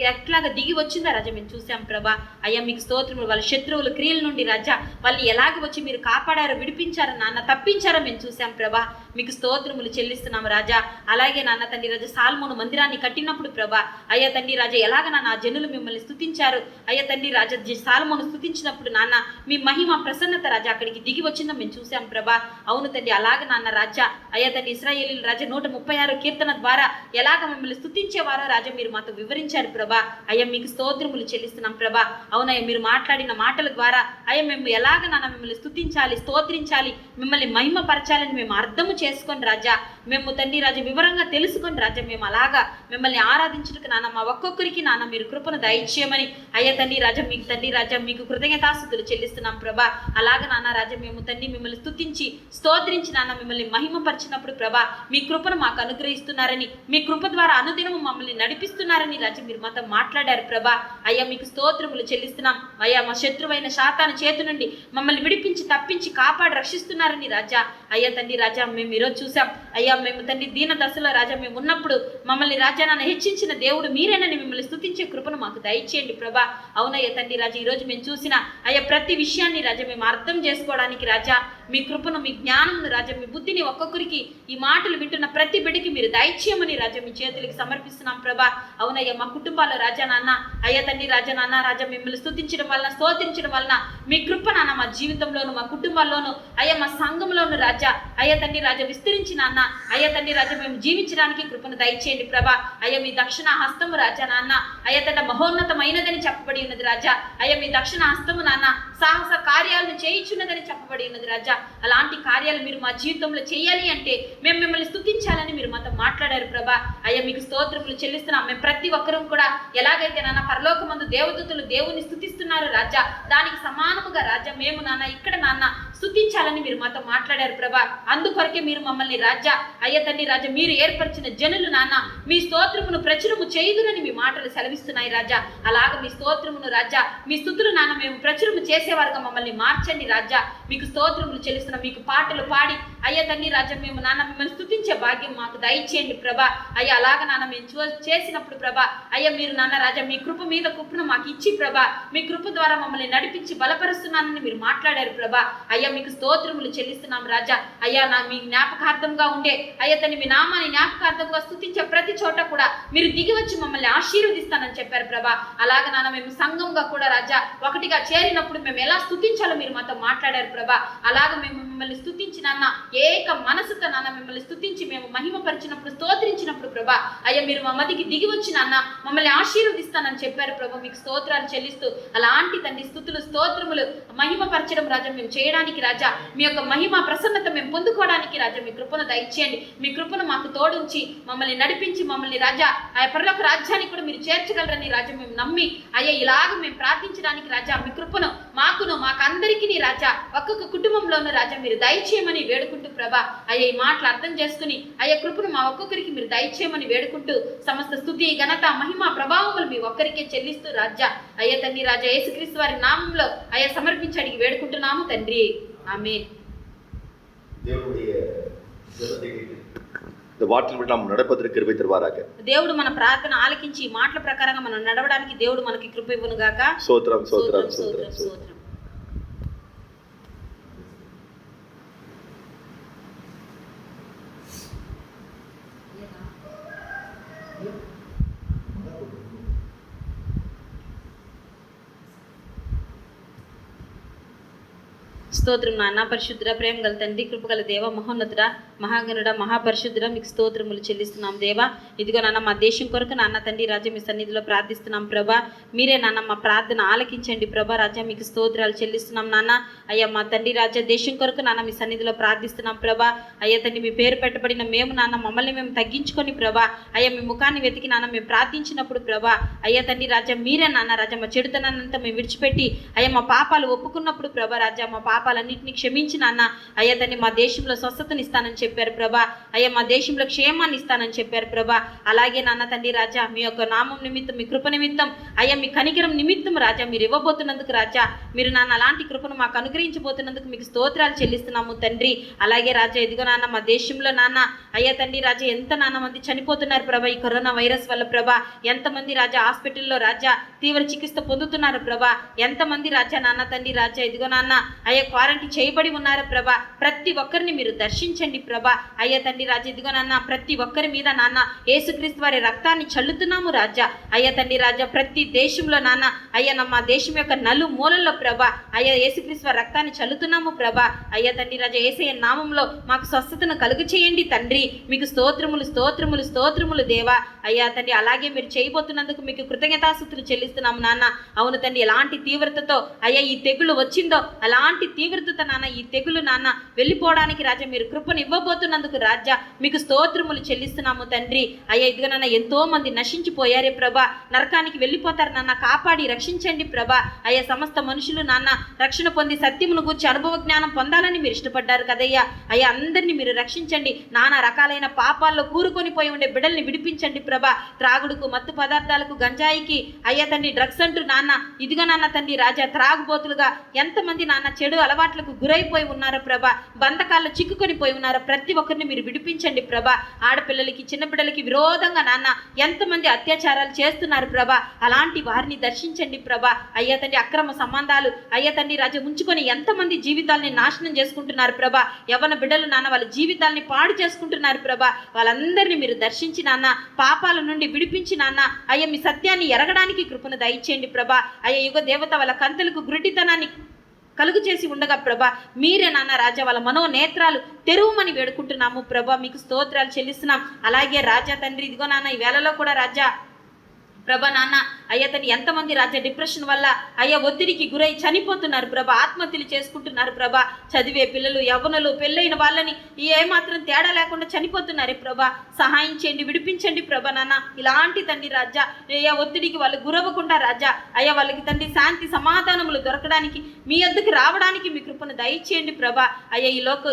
ఎట్లాగా దిగి వచ్చిందో రాజా మేము చూసాం ప్రభా. అయ్యా మీకు స్తోత్రములు. వాళ్ళ శత్రువుల క్రియల నుండి రాజా వాళ్ళు ఎలాగ వచ్చి మీరు కాపాడారో విడిపించారో నాన్న తప్పించారో మేము చూసాం ప్రభా. మీకు స్తోత్రములు చెల్లిస్తున్నాం రాజా. అలాగే నాన్న తండ్రి రాజా సాల్మోను మందిరాన్ని కట్టినప్పుడు ప్రభా అయ్యా తండ్రి రాజా ఎలాగ నాన్న ఆ జనులు మిమ్మల్ని స్తుతించారు. అయ్యా తండ్రి రాజా సాల్మోను స్తుతించినప్పుడు నాన్న మీ మహిమ ప్రసన్నత రాజా అక్కడికి దిగి వచ్చిందో మేము చూసాం ప్రభా. అవును తండ్రి అలాగే నాన్న రాజా అయ్యా తండ్రి ఇశ్రాయేలీయుల రాజా 136 కీర్తన ద్వారా ఎలాగ మిమ్మల్ని స్తుతించేవారో రాజా మీరు మాతో వివరించారు ప్రభా. అయ్యా మీకు స్తోత్రములు చెల్లిస్తున్నాం ప్రభా. అవునయ్యా మీరు మాట్లాడిన మాటల ద్వారా అయ్యా మేము ఎలాగ నాన్న మిమ్మల్ని స్తుతించాలి స్తోత్రించాలి మిమ్మల్ని మహిమపరచాలని మేము అర్థము చేసుకొని రాజా మేము తండ్రి రాజా వివరంగా తెలుసుకొని రాజా మేము అలాగా మిమ్మల్ని ఆరాధించుటకు నాన్న మా ఒక్కొక్కరికి నాన్న మీరు కృపను దయచేయమని అయ్యా తండ్రి రాజా మీకు తండ్రి రాజా మీకు కృతజ్ఞతాస్తుతులు చెల్లిస్తున్నాం ప్రభా. అలాగా నాన్న రాజా మేము తండ్రి మిమ్మల్ని స్తుతించి స్తోత్రించి నాన్న మిమ్మల్ని మహిమపరిచినప్పుడు ప్రభా మీ కృపను మాకు అనుగ్రహిస్తున్నారని మీ కృప ద్వారా అనుదినము మమ్మల్ని నడిపిస్తున్నారని రాజా మీరు మాతో మాట్లాడారు ప్రభా. అయ్యా మీకు స్తోత్రములు చెల్లిస్తున్నాం. అయ్యా మా శత్రువైన శాతాను చేతి నుండి మమ్మల్ని విడిపించి తప్పించి కాపాడి రక్షిస్తున్నారని రాజా అయ్యా తండ్రి రాజా మేము ఈరోజు చూసాం. అయ్యా మేము తండ్రి దీన దశలో రాజా మేము ఉన్నప్పుడు మమ్మల్ని రాజా నన్ను హెచ్చించిన దేవుడు మీరేనని మిమ్మల్ని స్తుతించే కృపను మాకు దయచేయండి ప్రభా. అవునయ్య తండ్రి రాజా ఈరోజు మేము చూసిన అయ్యా ప్రతి విషయాన్ని రాజా మేము అర్థం చేసుకోవడానికి రాజా మీ కృపను మీ జ్ఞానమును రాజా మీ బుద్ధిని ఒక్కొక్కరికి ఈ మాటలు వింటున్న ప్రతి బిడ్డకి మీరు దయచేయమని రాజా మీ చేతులకి సమర్పిస్తున్నాం ప్రభా. అవునయ్యా మా కుటుంబాల్లో రాజా నాన్న అయ్యా తండ్రి రాజా నాన్న రాజా మిమ్మల్ని స్తుతించడం వలన స్తోత్రించడం వలన మీ కృప నాన్న మా జీవితంలోను మా కుటుంబాల్లోను అయ్యా మా సంఘంలోను రాజా అయ్యా తండ్రి రాజా విస్తరించి నాన్న అయ్యా తండ్రి రాజా మేము జీవించడానికి కృపను దయచేయండి ప్రభా. అయ్యా మీ దక్షిణ హస్తము రాజా నాన్న అయ్యా తండ్రి మహోన్నతమైనదని చెప్పబడి ఉన్నది రాజా. అయ్యా మీ దక్షిణ హస్తము నాన్న సాహస కార్యాలను చేయించున్నదని చెప్పబడి ఉన్నది రాజా. అలాంటి కార్యాలు మీరు మా జీవితంలో చేయాలి అంటే మేము మిమ్మల్ని స్తుతించాలని మీరు మాతో మాట్లాడారు ప్రభా. అయ్యా మీకు స్తోత్రములు చెల్లిస్తున్నాం. మేము ప్రతి ఒక్కరూ కూడా ఎలాగైతే నాన్న పరలోకమందు దేవదూతలు దేవుని స్తుతిస్తున్నారు రాజా, దానికి సమానముగా రాజా మేము నాన్న ఇక్కడ నాన్న స్తుతించాలని మీరు మాతో మాట్లాడారు ప్రభా. అందుకొరకే మీరు మమ్మల్ని రాజా అయ్యా తండ్రి రాజా మీరు ఏర్పరిచిన జనులు నాన్న మీ స్తోత్రమును ప్రచురము చేయుదురని మీ మాటలు సెలవిస్తున్నాయి రాజా. అలాగ మీ స్తోత్రమును రాజా మీ స్తుతులు నాన్న మేము ప్రచురము చేసేవారుగా మమ్మల్ని మార్చండి రాజా. మీకు స్తోత్రములు చెల్లిస్తున్నాం. మీకు పాటలు పాడి అయ్యా తండ్రి రాజా మేము నాన్న మిమ్మల్ని స్తుతించే భాగ్యం మాకు దయచేయండి ప్రభా. అయ్యా అలాగ నాన్న మేము చేసినప్పుడు ప్రభా అయ్యా మీరు నాన్న రాజా మీ కృప మీద కృపను మాకు ఇచ్చి ప్రభా మీ కృప ద్వారా మమ్మల్ని నడిపించి బలపరుస్తున్నానని మీరు మాట్లాడారు ప్రభా. అయ్యా మీకు స్తోత్రములు చెల్లిస్తున్నాం రాజా. అయ్యా మీ జ్ఞాపకార్థంగా ఉండే అయ్యా తని మీ నామాన్ని జ్ఞాపకార్థంగా స్తుతించే ప్రతి చోట కూడా మీరు దిగి వచ్చి మమ్మల్ని ఆశీర్వదిస్తానని చెప్పారు ప్రభా. అలాగ నాన్న మేము సంఘంగా కూడా రాజా ఒకటిగా చేరినప్పుడు మేము ఎలా స్తుతించాలో మీరు మాతో మాట్లాడారు ప్రభా. అలాగ మేము మిమ్మల్ని స్తుతించి నాన్న ఏక మనసుతో నాన్న మిమ్మల్ని స్తుతించి మేము మహిమపరిచినప్పుడు స్తోత్రించినప్పుడు ప్రభా అయ్యా మీరు మా మధ్యకి దిగి వచ్చి నాన్న మమ్మల్ని ఆశీర్వదిస్తానని చెప్పారు ప్రభా. మీకు స్తోత్రాలు చెల్లిస్తూ అలాంటి తండ్రి స్తుతులు స్తోత్రములు మహిమపరచడం రాజా మేము చేయడానికి రాజా మీ యొక్క మహిమ ప్రసన్నత మేము పొందుకోవడానికి రాజా మీ కృపను దయచేయండి. మీ కృపను మాకు తోడుంచి మమ్మల్ని నడిపించి మమ్మల్ని రాజా ఆ పరలోక రాజ్యానికి కూడా మీరు చేర్చగలరని రాజా మేము నమ్మి అయ్యా ఇలాగ మేము ప్రార్థించడానికి రాజా మీ కృపను మాకును మాకందరికీ రాజా ఒక్కొక్క కుటుంబంలోనూ రాజా మీరు దయచేయమని వేడుకుంటూ ప్రభా అయ్యా ఈ మాటలు అర్థం చేసుకుని అయ్యా కృపను మా ఒక్కొక్కరికి మీరు దయచేయమని వేడుకుంటూ సమస్త స్తుతి ఘనత మహిమ ప్రభావములు మీ ఒక్కరికే చెల్లిస్తూ రాజా అయ్యా తండ్రి రాజా యేసుక్రీస్తు వారి నామంలో అయ్యా సమర్పించి అడిగి వేడుకుంటున్నాము తండ్రి. ఆమేన్.
இந்த வார்த்தையில் நாம் நடப்பதற்கு கிருபை தருவாராக.
దేవుడు మన ప్రార్థన ఆలకించి ఈ మాటల ప్రకారంగా మనం నడవడానికి దేవుడు మనకి కృప ఇవ్వును గాక.
స్తోత్రం స్తోత్రం స్తోత్రం స్తోత్రం.
స్తోత్రం నాన్న పరిశుద్ధుడ ప్రేమ గల తండ్రి కృపగల దేవ మహోన్నతుడ మహాగణుడ మహాపరిశుద్ధుడ మీకు స్తోత్రములు చెల్లిస్తున్నాం దేవా. ఇదిగో నాన్న మా దేశం కొరకు నాన్న తండ్రి రాజా మీ సన్నిధిలో ప్రార్థిస్తున్నాం ప్రభా. మీరే నాన్న మా ప్రార్థన ఆలకించండి ప్రభా. రాజా మీకు స్తోత్రాలు చెల్లిస్తున్నాం నాన్న. అయ్యా మా తండ్రి రాజా దేశం కొరకు నాన్న మీ సన్నిధిలో ప్రార్థిస్తున్నాం ప్రభా. అయ్యా తండ్రి మీ పేరు పెట్టబడిన మేము నాన్న మమ్మల్ని మేము తగ్గించుకొని ప్రభా అయ్యా మీ ముఖాన్ని వెతికి నాన్న మేము ప్రార్థించినప్పుడు ప్రభా అయ్యా తండ్రి రాజా మీరే నాన్న రాజా మా చెడుతనాన్నంతా మేము విడిచిపెట్టి అయ్యా మా పాపాలు ఒప్పుకున్నప్పుడు ప్రభా రాజా మా పాపాలన్నింటినీ క్షమించి నాన్న అయ్యా తండ్రి మా దేశంలో స్వస్థతని ఇస్తానని చెప్పారు ప్రభా. అయ్యా మా దేశంలో క్షేమాన్ని ఇస్తానని చెప్పారు ప్రభా. అలాగే నాన్న తండ్రి రాజా మీ యొక్క నామం నిమిత్తం మీ కృప నిమిత్తం అయ్యా మీ కనికరం నిమిత్తం రాజా మీరు ఇవ్వబోతున్నందుకు రాజా మీరు నాన్న అలాంటి కృపను మాకు అనుగ్రహించబోతున్నందుకు మీకు స్తోత్రాలు చెల్లిస్తున్నాము తండ్రి. అలాగే రాజా ఇదిగో నాన్న మా దేశంలో నాన్న అయ్యా తండ్రి రాజా ఎంత నాన్న మంది చనిపోతున్నారు ప్రభా ఈ కరోనా వైరస్ వల్ల ప్రభా. ఎంతమంది రాజా హాస్పిటల్లో రాజా తీవ్ర చికిత్స పొందుతున్నారు ప్రభా. ఎంతమంది రాజా నాన్న తండ్రి రాజా ఇదిగో నాన్న అయ్యా క్వారంటైన్ చేయబడి ఉన్నారు ప్రభా. ప్రతి ఒక్కరిని మీరు దర్శించండి ప్రభా. అయ్యా తండ్రి రాజా ఇదిగో నాన్న ప్రతి ఒక్కరి మీద నాన్న యేసుక్రీస్తు వారి రక్తాన్ని చల్లుతున్నాము రాజా. అయ్యా తండ్రి రాజా ప్రతి దేశంలో నాన్న అయ్యా మా దేశం యొక్క నలు మూలల్లో ప్రభా అయ్యా యేసుక్రీస్తు వారి రక్తాన్ని చల్లుతున్నాము ప్రభా. అయ్యా తండ్రి రాజా యేసయ్య నామంలో మాకు స్వస్థతను కలుగు చేయండి తండ్రి. మీకు స్తోత్రములు స్తోత్రములు స్తోత్రములు దేవా. అయ్యా తండ్రి అలాగే మీరు చేయబోతున్నందుకు మీకు కృతజ్ఞతాస్తుతులు చెల్లిస్తున్నాము నాన్న. అవును తండ్రి ఎలాంటి తీవ్రతతో అయ్యా ఈ తెగులు వచ్చిందో అలాంటి తీవ్రత నాన్న ఈ తెగులు నాన్న వెళ్ళిపోవడానికి రాజా మీరు కృపను ఇవ్వబోతున్నందుకు రాజా మీకు స్తోత్రములు చెల్లిస్తున్నాము తండ్రి. అయ్యా ఇదిగో నాన్న ఎంతో మంది నశించిపోయారే ప్రభా. నరకానికి వెళ్ళిపోతారు నాన్న కాపాడి రక్షించండి ప్రభా. అయ్యా సమస్త మనుషులు నాన్న రక్షణ పొంది సత్యమును గూర్చి అనుభవ జ్ఞానం పొందాలని మీరు ఇష్టపడ్డారు కదయ్యా. అయ్యా అందరినీ మీరు రక్షించండి. నానా రకాలైన పాపాల్లో కూరుకొని పోయి ఉండే బిడ్డల్ని విడిపించండి ప్రభా. త్రాగుడుకు మత్తు పదార్థాలకు గంజాయికి అయ్యా తండ్రి డ్రగ్స్ అంటూ నాన్న ఇదిగో నాన్న తండ్రి రాజా త్రాగుబోతులుగా ఎంతమంది నాన్న చెడు అలవాట్లకు గురైపోయి ఉన్నారో ప్రభా. బంధకాల్లో చిక్కుకొని పోయి ఉన్నారో ప్రతి ఒక్కరిని మీరు విడిపించండి ప్రభా. ఆడపిల్లలకి చిన్న బిడ్డలకి విరోధంగా నాన్న ఎంతమంది అత్యాచారాలు చేస్తున్నారు ప్రభా. అలాంటి వారిని దర్శించండి ప్రభా. అయ్యా తండ్రి అక్రమ సంబంధాలు అయ్యా తండ్రి రాజా ఉంచుకొని ఎంతమంది జీవితాలని నాశనం చేసుకుంటున్నారు ప్రభా. యవ్వన బిడ్డలు నాన్న వాళ్ళ జీవితాలని పాడు చేసుకుంటున్నారు ప్రభా. వాళ్ళందరినీ మీరు దర్శించి నాన్న పాపాల నుండి విడిపించి నాన్న అయ్యా మీ సత్యాన్ని ఎరగడానికి కృపను దయచేయండి ప్రభా. అయ్యా యుగ దేవత వాళ్ళ కంతలకు గుడ్డితనాన్ని కలుగు చేసి ఉండగా ప్రభా మీరే నాన్న రాజా వాళ్ళ మనోనేత్రాలు తెరువుమని వేడుకుంటున్నాము ప్రభా. మీకు స్తోత్రాలు చెల్లిస్తున్నాం. అలాగే రాజా తండ్రి ఇదిగో నాన్న ఈ వేళలో కూడా రాజా ప్రభా నాన్న అయ్యా తండ్రి ఎంతమంది రాజా డిప్రెషన్ వల్ల అయ్యా ఒత్తిడికి గురై చనిపోతున్నారు ప్రభా, ఆత్మహత్యలు చేసుకుంటున్నారు ప్రభా. చదివే పిల్లలు, యవ్వనులు, పెళ్ళైన వాళ్ళని ఏమాత్రం తేడా లేకుండా చనిపోతున్నారు ప్రభా. సహాయం చేయండి, విడిపించండి ప్రభా నాన్న. ఇలాంటి తండ్రి రాజా అయ్యా ఒత్తిడికి వాళ్ళు గురవ్వకుండా రాజా అయ్యా వాళ్ళకి తండ్రి శాంతి సమాధానములు దొరకడానికి, మీ వద్దకు రావడానికి మీ కృపను దయచేయండి ప్రభా. అయ్యా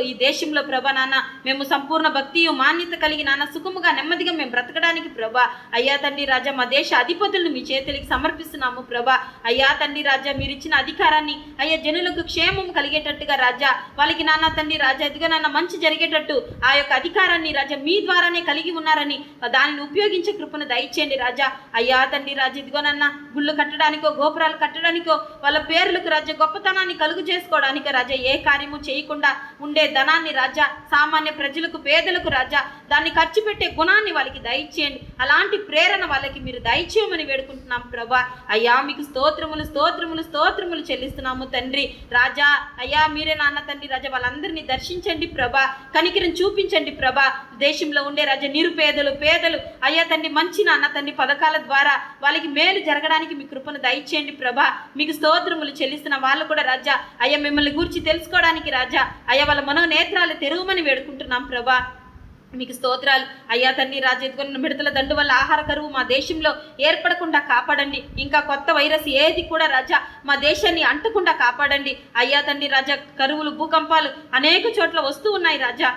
ఈ దేశంలో ప్రభా నాన్న మేము సంపూర్ణ భక్తియు మాన్యత కలిగి నాన్న సుఖముగా నెమ్మదిగా మేము బ్రతకడానికి ప్రభా అయ్యా తండ్రి రాజా మా దేశ అధిపతులను మీ చేతులకి సమర్పిస్తున్నాము ప్రభా. అయ్యా తండ్రి రాజా మీరు ఇచ్చిన అధికారాన్ని అయ్యా జనులకు క్షేమం కలిగేటట్టుగా రాజా వాళ్ళకి నాన్న తండ్రి రాజా ఇదిగో నాన్న మంచి జరిగేటట్టు ఆ యొక్క అధికారాన్ని రాజా మీ ద్వారానే కలిగి ఉన్నారని దానిని ఉపయోగించే కృపను దయచేయండి రాజా. అయ్యా తండ్రి రాజా ఇదిగో నాన్న గుళ్ళు కట్టడానికో గోపురాలు కట్టడానికో వాళ్ళ పేర్లకు రాజా గొప్పతనాన్ని కలుగు చేసుకోవడానికి రాజా ఏ కార్యము చేయకుండా ఉండే ధనాన్ని రాజా సామాన్య ప్రజలకు, పేదలకు రాజా దాన్ని ఖర్చు పెట్టే గుణాన్ని వాళ్ళకి దయచేయండి. అలాంటి ప్రేరణ వాళ్ళకి మీరు దయచేయమని వేడుకుంటున్నాం ప్రభా. అయ్యా మీకు స్తోత్రములు స్తోత్రములు స్తోత్రములు చెల్లిస్తున్నాము తండ్రి రాజా. అయ్యా మీరే నాన్న తండ్రి రాజా వాళ్ళందరినీ దర్శించండి ప్రభా, కనికరం చూపించండి ప్రభా. దేశంలో ఉండే రాజా నిరుపేదలు, పేదలు అయ్యా తండ్రి మంచి నాన్న తండ్రి పథకాల ద్వారా వాళ్ళకి మేలు జరగడానికి మీ కృపను దయచేయండి ప్రభా. మీకు స్తోత్రములు చెల్లిస్తున్న వాళ్ళు కూడా రాజా అయ్యా మిమ్మల్ని గురించి తెలుసుకోవడానికి రాజా అయ్యా వాళ్ళ మనోనేత్రాలు తెరవమని వేడుకుంటున్నాం ప్రభా. మీకు స్తోత్రాలు అయ్యా తండ్రి రాజా ఎదుగున్న మిడతల దండు వల్ల ఆహార కరువు మా దేశంలో ఏర్పడకుండా కాపాడండి. ఇంకా కొత్త వైరస్ ఏది కూడా రాజా మా దేశాన్ని అంటకుండా కాపాడండి. అయ్యా తండ్రి రాజా కరువులు, భూకంపాలు అనేక చోట్ల వస్తూ ఉన్నాయి రాజా.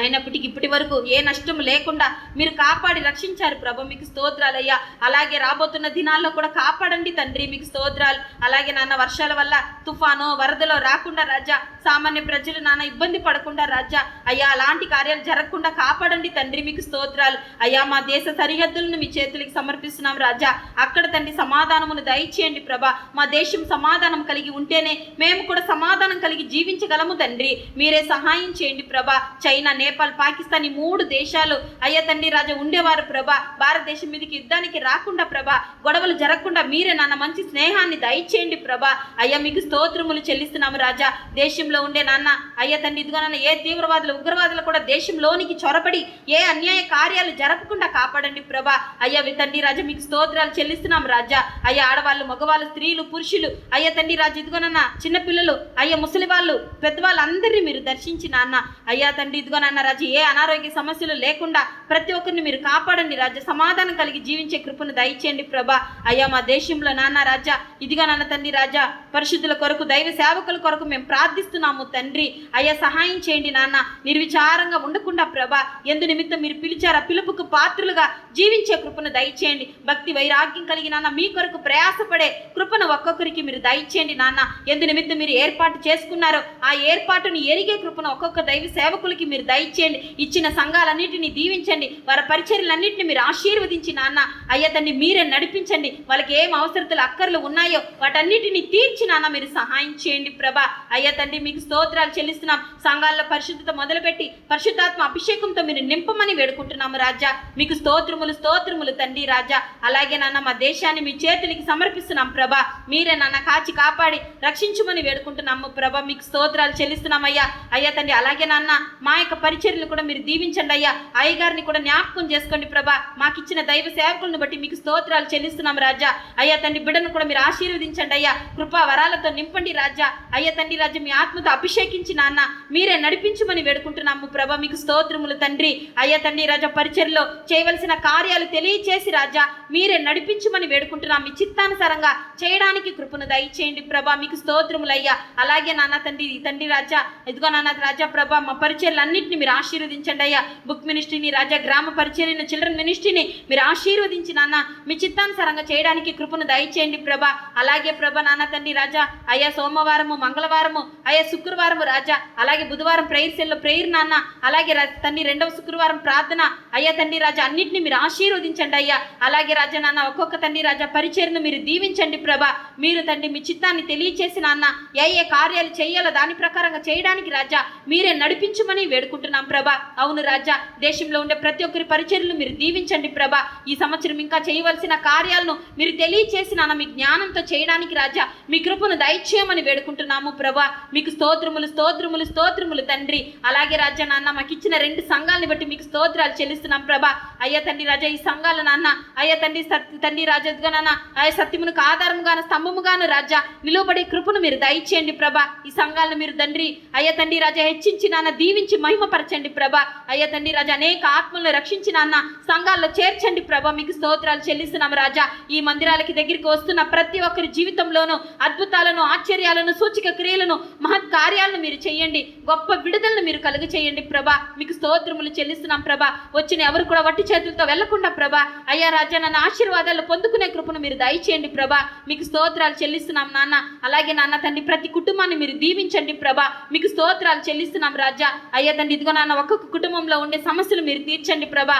అయినప్పటికీ ఇప్పటి వరకు ఏ నష్టం లేకుండా మీరు కాపాడి రక్షించారు ప్రభు, మీకు స్తోత్రాలు అయ్యా. అలాగే రాబోతున్న దినాల్లో కూడా కాపాడండి తండ్రి, మీకు స్తోత్రాలు. అలాగే నాన్న వర్షాల వల్ల తుఫాను, వరదలో రాకుండా రాజా సామాన్య ప్రజలు నాన్న ఇబ్బంది పడకుండా రాజా అయ్యా అలాంటి కార్యాలు జరగకుండా కాపాడండి తండ్రి, మీకు స్తోత్రాలు అయ్యా. మా దేశ సరిహద్దులను మీ చేతులకి సమర్పిస్తున్నాం రాజా. అక్కడ తండ్రి సమాధానమును దయచేయండి ప్రభా. మా దేశం సమాధానం కలిగి ఉంటేనే మేము కూడా సమాధానం కలిగి జీవించగలము తండ్రి, మీరే సహాయం చేయండి ప్రభా. చైనా, నేపాల్, పాకిస్తాన్ ఈ 3 దేశాలు అయ్యా తండ్రి రాజా ఉండేవారు ప్రభా. భారతదేశం మీదకి యుద్ధానికి రాకుండా ప్రభా, గొడవలు జరగకుండా మీరే నాన్న మంచి స్నేహాన్ని దయచేయండి ప్రభా. అయ్యా మీకు స్తోత్రములు చెల్లిస్తున్నాము రాజా. దేశంలో ఉండే నాన్న అయ్యా తండ్రి ఇదిగో నాన్న ఏ తీవ్రవాదులు, ఉగ్రవాదులు కూడా దేశంలోనికి చొరబడి ఏ అన్యాయ కార్యాలు జరపకుండా కాపాడండి ప్రభా. అయ్యా తండ్రి రాజా మీకు స్తోత్రాలు చెల్లిస్తున్నాం రాజా. అయ్యా ఆడవాళ్ళు, మగవాళ్ళు, స్త్రీలు, పురుషులు అయ్యా తండ్రి రాజా ఇదిగో నాన్న చిన్నపిల్లలు అయ్యా ముసలి వాళ్ళు, పెద్దవాళ్ళు అందరినీ మీరు దర్శించి నాన్న అయ్యా తండ్రి ఇదిగో నాన్న రాజా ఏ అనారోగ్య సమస్యలు లేకుండా ప్రతి ఒక్కరిని మీరు కాపాడండి రాజా. సమాధానం కలిగి జీవించే కృపను దయచేయండి ప్రభా. అయ్యా మా దేశంలో నాన్న రాజా ఇదిగా నాన్న తండ్రి రాజా పరిశుద్ధుల కొరకు, దైవ సేవకుల కొరకు మేము ప్రార్థిస్తున్నాము తండ్రి. అయ్యా సహాయం చేయండి నాన్న. నిర్విచారంగా ఉండకుండా ప్రభా ఎందు నిమిత్తం మీరు పిలిచారు ఆ పిలుపుకు పాత్రులుగా జీవించే కృపను దయచేయండి. భక్తి వైరాగ్యం కలిగి నాన్న మీ కొరకు ప్రయాసపడే కృపను ఒక్కొక్కరికి మీరు దయచేయండి నాన్న. ఎందు నిమిత్తం మీరు ఏర్పాటు చేసుకున్నారో ఆ ఏర్పాటుని ఎరిగే కృపను ఒక్కొక్క దైవ సేవకులకి మీరు దయచేయండి. ఇచ్చిన సంఘాలన్నింటినీ దీవించండి, వారి పరిచర్యలన్నింటినీ మీరు ఆశీర్వదించి నాన్న అయ్యా తండ్రి మీరే నడిపించండి. వాళ్ళకి ఏం అవసరతలు, అక్కర్లు ఉన్నాయో వాటన్నిటిని తీర్చి నాన్న మీరు సహాయం చేయండి ప్రభా. అయ్యా తండ్రి మీకు స్తోత్రాలు చెల్లిస్తున్నాం. సంఘాల్లో పరిశుద్ధత మొదలుపెట్టి పరిశుద్ధాత్మ అభిషేకంతో మీరు నింపమని వేడుకుంటున్నాము రాజా. మీకు స్తోత్రములు స్తోత్రములు తండ్రి రాజా. అలాగే నాన్న మా దేశాన్ని మీ చేతులకి సమర్పిస్తున్నాం ప్రభా. మీరే నాన్న కాచి కాపాడి రక్షించమని వేడుకుంటున్నాము ప్రభా. మీకు స్తోత్రాలు చెల్లిస్తున్నాం అయ్యా. అయ్యా తండ్రి అలాగే నాన్న మా యొక్క పరిచర్యలు కూడా మీరు దీవించండి అయ్యా. అయ్యగారిని కూడా జ్ఞాపకం చేసుకోండి ప్రభా. మాకు ఇచ్చిన దైవ సేవకులను బట్టి మీకు స్తోత్రాలు చెల్లిస్తున్నాం రాజా. అయ్యా తండ్రి బిడ్డను కూడా మీరు ఆశీర్వదించండి అయ్యా. కృపా వరాలతో నింపండి రాజా. అయ్యా తండ్రి రాజా మీ ఆత్మతో అభిషేకించి నాన్న మీరే నడిపించమని వేడుకుంటున్నాము ప్రభా. మీకు స్తోత్రములు తండ్రి. అయ్యా తండ్రి రాజా పరిచర్యలో చేయవలసిన కార్యాలు తెలియచేసి రాజా మీరే నడిపించమని వేడుకుంటున్నాం. మీ చిత్తానుసారంగా చేయడానికి కృపను దయచేయండి ప్రభా. మీకు స్తోత్రములు అయ్యా. అలాగే నాన్న తండ్రి రాజా ఇదిగో నాన్న రాజా ప్రభా మా పరిచర్యలన్నింటినీ మీరు ఆశీర్వదించండి అయ్యా. బుక్ మినిస్ట్రీని రాజా, గ్రామ పరిచర్యను, చిల్డ్రన్ మినిస్ట్రీని మీరు ఆశీర్వదించి నాన్న మీ చిత్తానుసారంగా చేయడానికి కృపను దయచేయండి ప్రభా. అలాగే ప్రభా నాన్న తండ్రి రాజా అయ్యా సోమవారము, మంగళవారము, అయ్యా శుక్రవారము రాజా, అలాగే బుధవారం ప్రేయర్ సెల్లో ప్రేయర్ నాన్న, అలాగే తండ్రి 2వ శుక్రవారం ప్రార్థన అయ్యా తండ్రి రాజా అన్నింటినీ మీరు ఆశీర్వదించండి అయ్యా. అలాగే రాజా నాన్న ఒక్కొక్క తండ్రి రాజా పరిచర్యను మీరు దీవించండి ప్రభా. మీరు తండ్రి మీ చిత్తాన్ని తెలియచేసి నాన్న ఏ కార్యాలు చేయాలో దాని ప్రకారంగా చేయడానికి రాజా మీరే నడిపించమని వేడుకుంటున్నాను వేడుకుంటున్నాం ప్రభా. అవును రాజా, దేశంలో ఉండే ప్రతి ఒక్కరి పరిచర్యలు మీరు దీవించండి ప్రభా. ఈ సంవత్సరం ఇంకా చేయవలసిన కార్యాలను మీరు తెలియచేసి నాన్న మీ జ్ఞానంతో చేయడానికి రాజా మీ కృపను దయచేయమని వేడుకుంటున్నాము ప్రభా. మీకు స్తోత్రములు స్తోత్రములు స్తోత్రములు తండ్రి. అలాగే రాజా నాన్న మాకు ఇచ్చిన 2 సంఘాలను బట్టి మీకు స్తోత్రాలు చెల్లిస్తున్నాం ప్రభా. అయ్యా తండ్రి రాజా, ఈ సంఘాల నాన్న అయ్యా తండ్రి రాజా నాన్న అయ్యా సత్యమునకు ఆధారముగాను స్తంభముగాను రాజా నిలువబడే కృపను మీరు దయచేయండి ప్రభా. ఈ సంఘాలను మీరు తండ్రి అయ్యా తండ్రి రాజా హెచ్చించి నాన్న దీవించి మహిమపరచండి ప్రభా. అయ్యా తండ్రి రాజా అనేక ఆత్మలను రక్షించి నాన్న సంఘాల్లో చేర్చండి ప్రభా. మీకు స్తోత్రాలు చెల్లిస్తున్నాం రాజా. ఈ మందిరాలకి దగ్గరికి వస్తున్న ప్రతి ఒక్కరి జీవితంలోనూ అద్భుతాలను ఆశ్చర్యాలను సూచక క్రియలను మహత్ కార్యాలను మీరు చేయండి. గొప్ప విడుదలను మీరు కలుగ చేయండి ప్రభా. మీకు స్తోత్రములు చెల్లిస్తున్నాం ప్రభా. వచ్చిన ఎవరు కూడా వట్టి చేతులతో వెళ్లకుండా ప్రభా అయ్యా రాజా నన్ను ఆశీర్వాదాలు పొందుకునే కృపను మీరు దయచేయండి ప్రభా. మీకు స్తోత్రాలు చెల్లిస్తున్నాం నాన్న. అలాగే నాన్న తండ్రి ప్రతి కుటుంబాన్ని మీరు దీవించండి ప్రభా. మీకు స్తోత్రాలు చెల్లిస్తున్నాం రాజా. అయ్యా తండ్రి ఇదిగో నాన్న ఒక్కొక్క కుటుంబంలో ఉండే సమస్యలు మీరు తీర్చండి ప్రభా.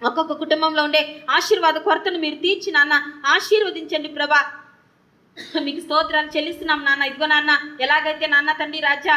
ఒక్కొక్క కుటుంబంలో ఉండే ఆశీర్వాద కొరతను మీరు తీర్చి నాన్న ఆశీర్వదించండి ప్రభా. మీకు స్తోత్రాలు చెల్లిస్తున్నాం నాన్న. ఇదిగో నాన్న ఎలాగైతే నాన్న తండ్రి రాజా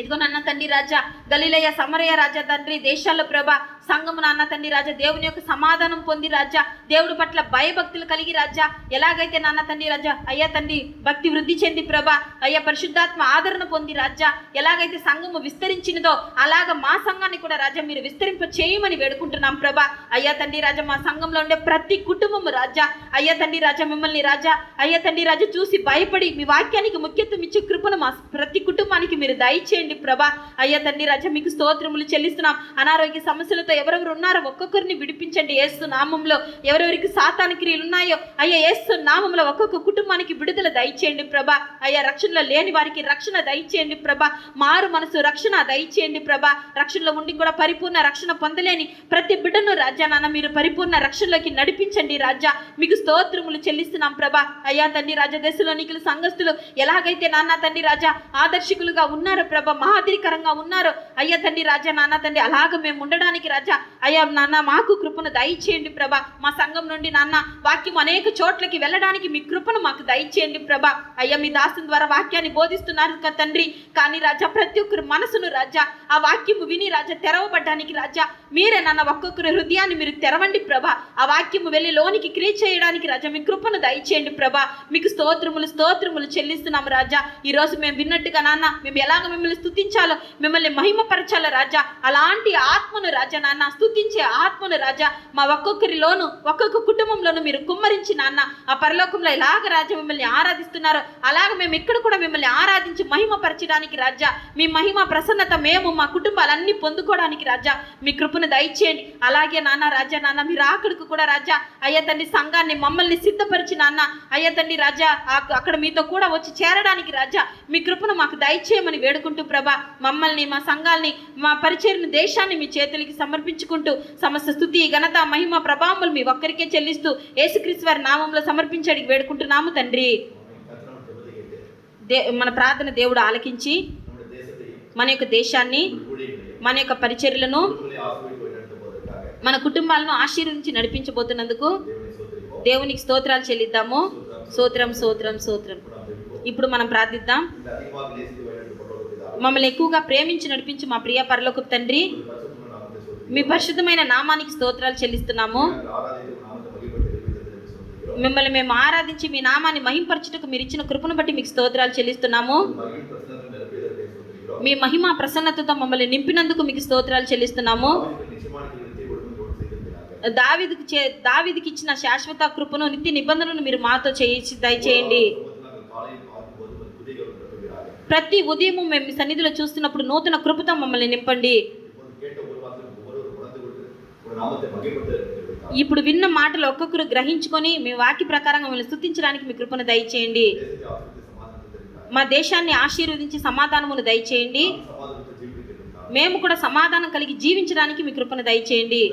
ఇదిగో నాన్న తండ్రి రాజా గలిలయ సమరయ రాజా తండ్రి దేశాల్లో ప్రభా సంఘము నాన్న తండ్రి రాజా దేవుని యొక్క సమాధానం పొంది రాజా దేవుడి పట్ల భయభక్తులు కలిగి రాజా ఎలాగైతే నాన్న తండ్రి రాజా అయ్యా తండ్రి భక్తి వృద్ధి చెంది ప్రభా అయ్యా పరిశుద్ధాత్మ ఆదరణ పొంది రాజా ఎలాగైతే సంఘము విస్తరించినదో అలాగ మా సంఘాన్ని కూడా రాజా మీరు విస్తరింప చేయమని వేడుకుంటున్నాం ప్రభా. అయ్యా తండ్రి రాజా మా సంఘంలో ఉండే ప్రతి కుటుంబము రాజా అయ్యా తండ్రి రాజా మిమ్మల్ని రాజా అయ్యా తండ్రి రాజా చూసి భయపడి మీ వాక్యానికి ముఖ్యత్వం ఇచ్చే కృపను మా ప్రతి కుటుంబానికి మీరు దయచేయండి ప్రభా. అయ్యా తండ్రి రాజా మీకు స్తోత్రములు చెల్లిస్తున్నాం. అనారోగ్య సమస్యలతో ఎవరెవరు ఉన్నారో ఒక్కొక్కరిని విడిపించండి యేసు నామంలో. ఎవరెవరికి సాతాను క్రియలు ఉన్నాయో అయ్యా యేసు నామంలో ఒక్కొక్క కుటుంబానికి విడుదల దయచేయండి ప్రభా. అయ్యా రక్షణలో లేని వారికి రక్షణ దయచేయండి ప్రభా. మారు మనసు రక్షణ దయచేయండి ప్రభా. రక్షణలో ఉండి కూడా పరిపూర్ణ రక్షణ పొందలేని ప్రతి బిడ్డను రాజా నాన్న మీరు పరిపూర్ణ రక్షణలోకి నడిపించండి రాజా. మీకు స్తోత్రములు చెల్లిస్తున్నాం ప్రభా. అయ్యా తండ్రి రాజా దశలోనికులు సంఘస్థులు ఎలాగైతే నాన్న తండ్రి రాజా ఆదర్శకులుగా ఉన్నారు ప్రభా, మహాదిరికరంగా ఉన్నారు అయ్యా తండ్రి రాజా నాన్న తండ్రి అలాగ మేము ఉండడానికి రాజా అయ్యా నాన్న మాకు కృపను దయచేయండి ప్రభా. మా సంఘం నుండి నాన్న వాక్యం అనేక చోట్లకి వెళ్ళడానికి మీ కృపను మాకు దయచేయండి ప్రభా. అయ్యా మీ దాసుని ద్వారా వాక్యాన్ని బోధిస్తున్నారు తండ్రి. కానీ రాజా ప్రతి ఒక్కరి మనసును రాజా ఆ వాక్యము విని రాజా తెరవబడ్డానికి రాజా మీరే నాన్న ఒక్కొక్కరి హృదయాన్ని మీరు తెరవండి ప్రభా. ఆ వాక్యము వెళ్ళి లోనికి క్రియ చేయడానికి రాజా మీ కృపను దయచేయండి ప్రభా. మీకు స్తోత్రములు స్తోత్రములు చెల్లిస్తున్నాము రాజా. ఈరోజు మేము విన్నట్టుగా నాన్న మేము ఎలాగ మిమ్మల్ని స్తుతించాలో మిమ్మల్ని మహిమపరచాలో రాజా అలాంటి ఆత్మను రాజా నాన్న స్తుతించే ఆత్మను రాజా మా ఒక్కొక్కరిలోను ఒక్కొక్క కుటుంబంలోను మీరు కుమ్మరించి నాన్న ఆ పరలోకంలో ఎలాగ రాజా మిమ్మల్ని ఆరాధిస్తున్నారో అలాగ మేము ఇక్కడ కూడా మిమ్మల్ని ఆరాధించి మహిమపరచడానికి రాజా మీ మహిమ ప్రసన్నత మేము మా కుటుంబాలన్నీ పొందుకోవడానికి రాజా మీ కృపను దయచేయండి. అలాగే నాన్న రాజా నాన్న మీరు ఆకడికి కూడా రాజా అయ్యా తండ్రి సంఘాన్ని మమ్మల్ని సిద్ధపరిచి నాన్న అయ్యా తండ్రి రాజా అక్కడ మీతో కూడా వచ్చి చేరడానికి రాజా మీ కృపను మాకు దయచేయమని వేడుకుంటూ ప్రభా మమ్మల్ని మా సంఘాలని మా పరిచర్ను దేశాన్ని మీ చేతులకి సమర్పించుకుంటూ సమస్త స్తుతి ఘనత మహిమ ప్రభావములు మీ ఒక్కరికే చెల్లిస్తూ యేసుక్రీస్తు వారి నామంలో సమర్పించడానికి వేడుకుంటున్నాము తండ్రి. మన ప్రార్థన దేవుడు ఆలకించి మన యొక్క దేశాన్ని మన యొక్క పరిచర్యలను మన కుటుంబాలను ఆశీర్వదించి నడిపించబోతున్నందుకు దేవునికి స్తోత్రాలు చెల్లిద్దాము. స్తోత్రం స్తోత్రం స్తోత్రం. ఇప్పుడు మనం ప్రార్థిద్దాం. మమ్మల్ని ఎక్కువగా ప్రేమించి నడిపించి మా ప్రియ పరలోకపు తండ్రి మీ పరిశుద్ధమైన నామానికి స్తోత్రాలు చెల్లిస్తున్నాము. మిమ్మల్ని మేము ఆరాధించి మీ నామాన్ని మహింపరచుటకు మీరు ఇచ్చిన కృపను బట్టి మీకు స్తోత్రాలు చెల్లిస్తున్నాము. మీ మహిమ ప్రసన్నతతో మమ్మల్ని నింపినందుకు మీకు స్తోత్రాలు చెల్లిస్తున్నాము. దావీదుకి ఇచ్చిన శాశ్వత కృపను నిత్య నిబంధనను మీరు మాతో దయచేయండి. ప్రతి ఉదయము మేము మీ సన్నిధిలో చూస్తున్నప్పుడు నూతన కృపతో మమ్మల్ని నింపండి. ఇప్పుడు విన్న మాటలు ఒక్కొక్కరు గ్రహించుకొని మీ వాక్య ప్రకారంగా మిమ్మల్ని స్తుతించడానికి మీ కృపను దయచేయండి. మా దేశాన్ని ఆశీర్వదించి సమాధానమును దయచేయండి. మేము కూడా సమాధానం కలిగి జీవించడానికి మీ కృపను దయచేయండి.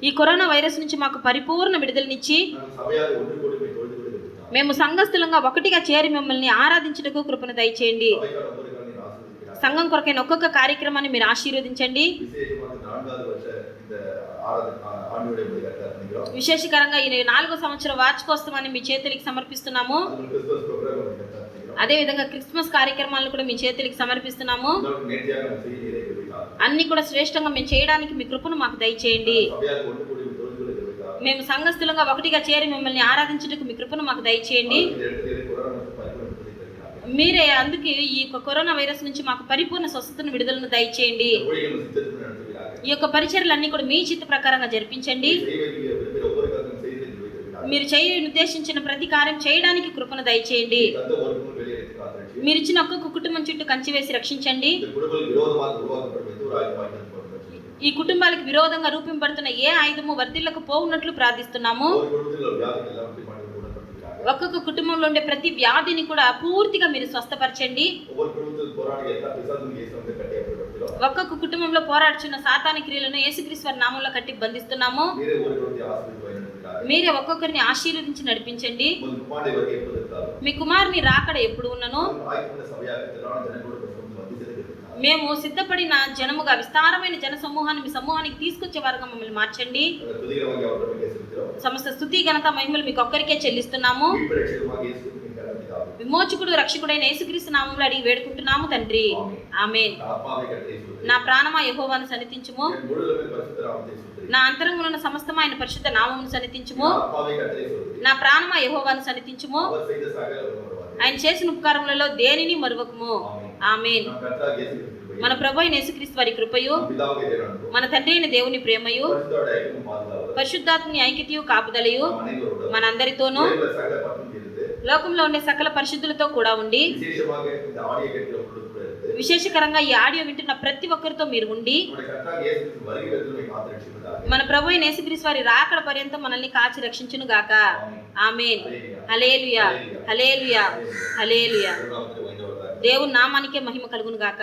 ఈ కరోనా వైరస్ నుంచి మాకు పరిపూర్ణ విడుదలనిచ్చి మేము సంఘస్థులంగా ఒకటిగా చేరి మిమ్మల్ని ఆరాధించుటకు కృపను దయచేయండి. సంఘం కొరకైన ఒక్కొక్క కార్యక్రమాన్ని మీరు ఆశీర్వదించండి. విశేషకరంగా ఈ 4వ సంవత్సరం వార్షికోత్సవాన్ని మీ చేతులకి సమర్పిస్తున్నాము. అదేవిధంగా క్రిస్మస్ కార్యక్రమాలను కూడా మీ చేతులకి సమర్పిస్తున్నాము. అన్ని కూడా శ్రేష్టంగా మేము చేయడానికి మీ కృపను మాకు దయచేయండి.
சபையாக ஒன்று கூடி தொழுதுகளை ஜெபித்தார்.
మేము సంఘస్థులుగా ఒకటిగా చేరి మిమ్మల్ని ఆరాధించుటకు మీ కృపను మాకు దయచేయండి.
இந்த இடத்திலே கொரோனா பரிபூரணத்தை தருகிறார்.
మీరే అందుకే ఈ కరోనా వైరస్ నుంచి మాకు పరిపూర్ణ స్వస్థతను విడుదలను దయచేయండి.
ஊழியம் சித்தத்துடன் நடத்துகிறார்கள்.
ఈ యొక్క పరిచర్యలన్నీ కూడా మీ చిత్త ప్రకారంగా జరిపించండి.
செய்வதற்கு விரும்புகிற ஒவ்வொரு காரியமும் செய்து ஜெபிக்கிறார்கள்.
మీరు ఉద్దేశించిన ప్రతి కార్యం చేయడానికి కృపను దయచేయండి.
தந்த ஒருவரும் வெளியேற்றி காத்திருக்கிறார்.
మీరు ఇచ్చిన ఒక్కొక్క కుటుంబం చుట్టూ కంచి వేసి రక్షించండి.
இந்த குடும்பங்கள் விரோதமாக உருவாக்கப்படும் எந்த ஒரு ஆயுதமாக
ఈ కుటుంబాలకు విరోధంగా రూపింపబడుతున్న ఏ ఆయుధము వర్ధిల్లకు పోవునట్లు ప్రార్థిస్తున్నాము.
ஒரு குடும்பத்தில் உள்ள வியாதிகள் எல்லாம் குணப்படுத்துகிறார்கள்.
ఒక్కొక్క కుటుంబంలో ఉండే ప్రతి వ్యాధిని కూడా పూర్తిగా మీరు స్వస్థపరచండి.
ஒவ்வொரு குடும்பத்தில் போராடி எல்லா பிசாசும் இயேசுவை கட்டியப்படுகிறோம்.
ఒక్కొక్క కుటుంబంలో పోరాడుచున్న సాతాని క్రియలను యేసుక్రీస్తు వారి నామములో కట్టి బంధిస్తున్నాము.
మీరే ஒரு குடும்பத்தை ஆசீர்வதித்து நடத்துகிறார்கள்.
మీరే ఒక్కొక్కరిని ఆశీర్వదించి నడిపించండి.
உங்கள் குமாரனை வருகை எப்பொழுது
మీ కుమారుని రాకడ ఎప్పుడు ఉన్ననో
ஆயத்தமான சபையாக திரளான ஜனங்களோடு பிரசவம் வந்து சேர்ந்திருக்கிறார்.
మేము సిద్ధపడిన జనముగా విస్తారమైన జన సమూహాన్ని మీ సమూహానికి తీసుకొచ్చే వారుగా మమ్మల్ని మార్చండి.
அந்த துதிகரமாக அவர்களை பேசுகிறோம்.
సమస్త స్తుతి ఘనత మహిమలు మీకు ఒక్కరికే చెల్లిస్తున్నాము.
மீட்பரட்சகமாக இயேசுவின் கரத்தினால்
విమోచకుడు రక్షకుడైన యేసుక్రీస్తు నామములో అడిగి వేడుకుంటున్నాము తండ్రి. ఆమేన్.
ఆత్మావే కట్టేసి
నా ప్రాణమా యెహోవాను సన్నిధించుము.
என் முழுவதுமே பரிசுத்த நாமத்தை స్తుதி.
నా అంతరంగమున ఉన్న సమస్తమైన పరిశుద్ధ నామమును సన్నిధించుము.
ఆత్మావే కట్టేసి స్తుతి.
నా ప్రాణమా యెహోవాను సన్నిధించుము.
அவர் செய்த సకల ఉపకారములు
ఆయన చేసిన ఉపకారములలో దేనిని మరువకము. ఆమేన్.
நம் கர்த்தராகிய இயேசு கிறிஸ்துவின்
మన ప్రభు అయిన యేసుక్రీస్తు వారి కృపయు
பிதாவே தேவனும்
మన తండ్రి అయిన దేవుని ప్రేమయు
பரிசுத்தோட ஐக்கியமும் பாதுகாவலும்
పరిశుద్ధాత్మని ఐక్యతయు కాపుదలయు
நம் அனைவரோடும்
మనందరితోనూ
உலகில் சகல பற்றும் இருந்து
లోకంలో ఉండే సకల పరిశుద్ధులతో కూడా ఉండి
விசேஷமாக இந்த ஆடியோ கேட்கிறவர்களோடு கூட இருந்து
విశేషకరంగా ఈ ఆడియో వింటున్న ప్రతి ఒక్కరితో మీరు ఉండి
நம்முடைய கர்த்தராகிய இயேசு கிறிஸ்து வருகை வரைக்கும் காத்திருக்கிறதாக.
మన ప్రభు అయిన యేసుక్రీస్తు వారి రాకడ పర్యంతం మనల్ని కాచి రక్షించును గాక. ఆమేన్. హల్లెలూయా హల్లెలూయా హల్లెలూయా.
தேவநாமத்தில் வைந்தவர்களாக
దేవుని నామానికే మహిమ కలుగును గాక.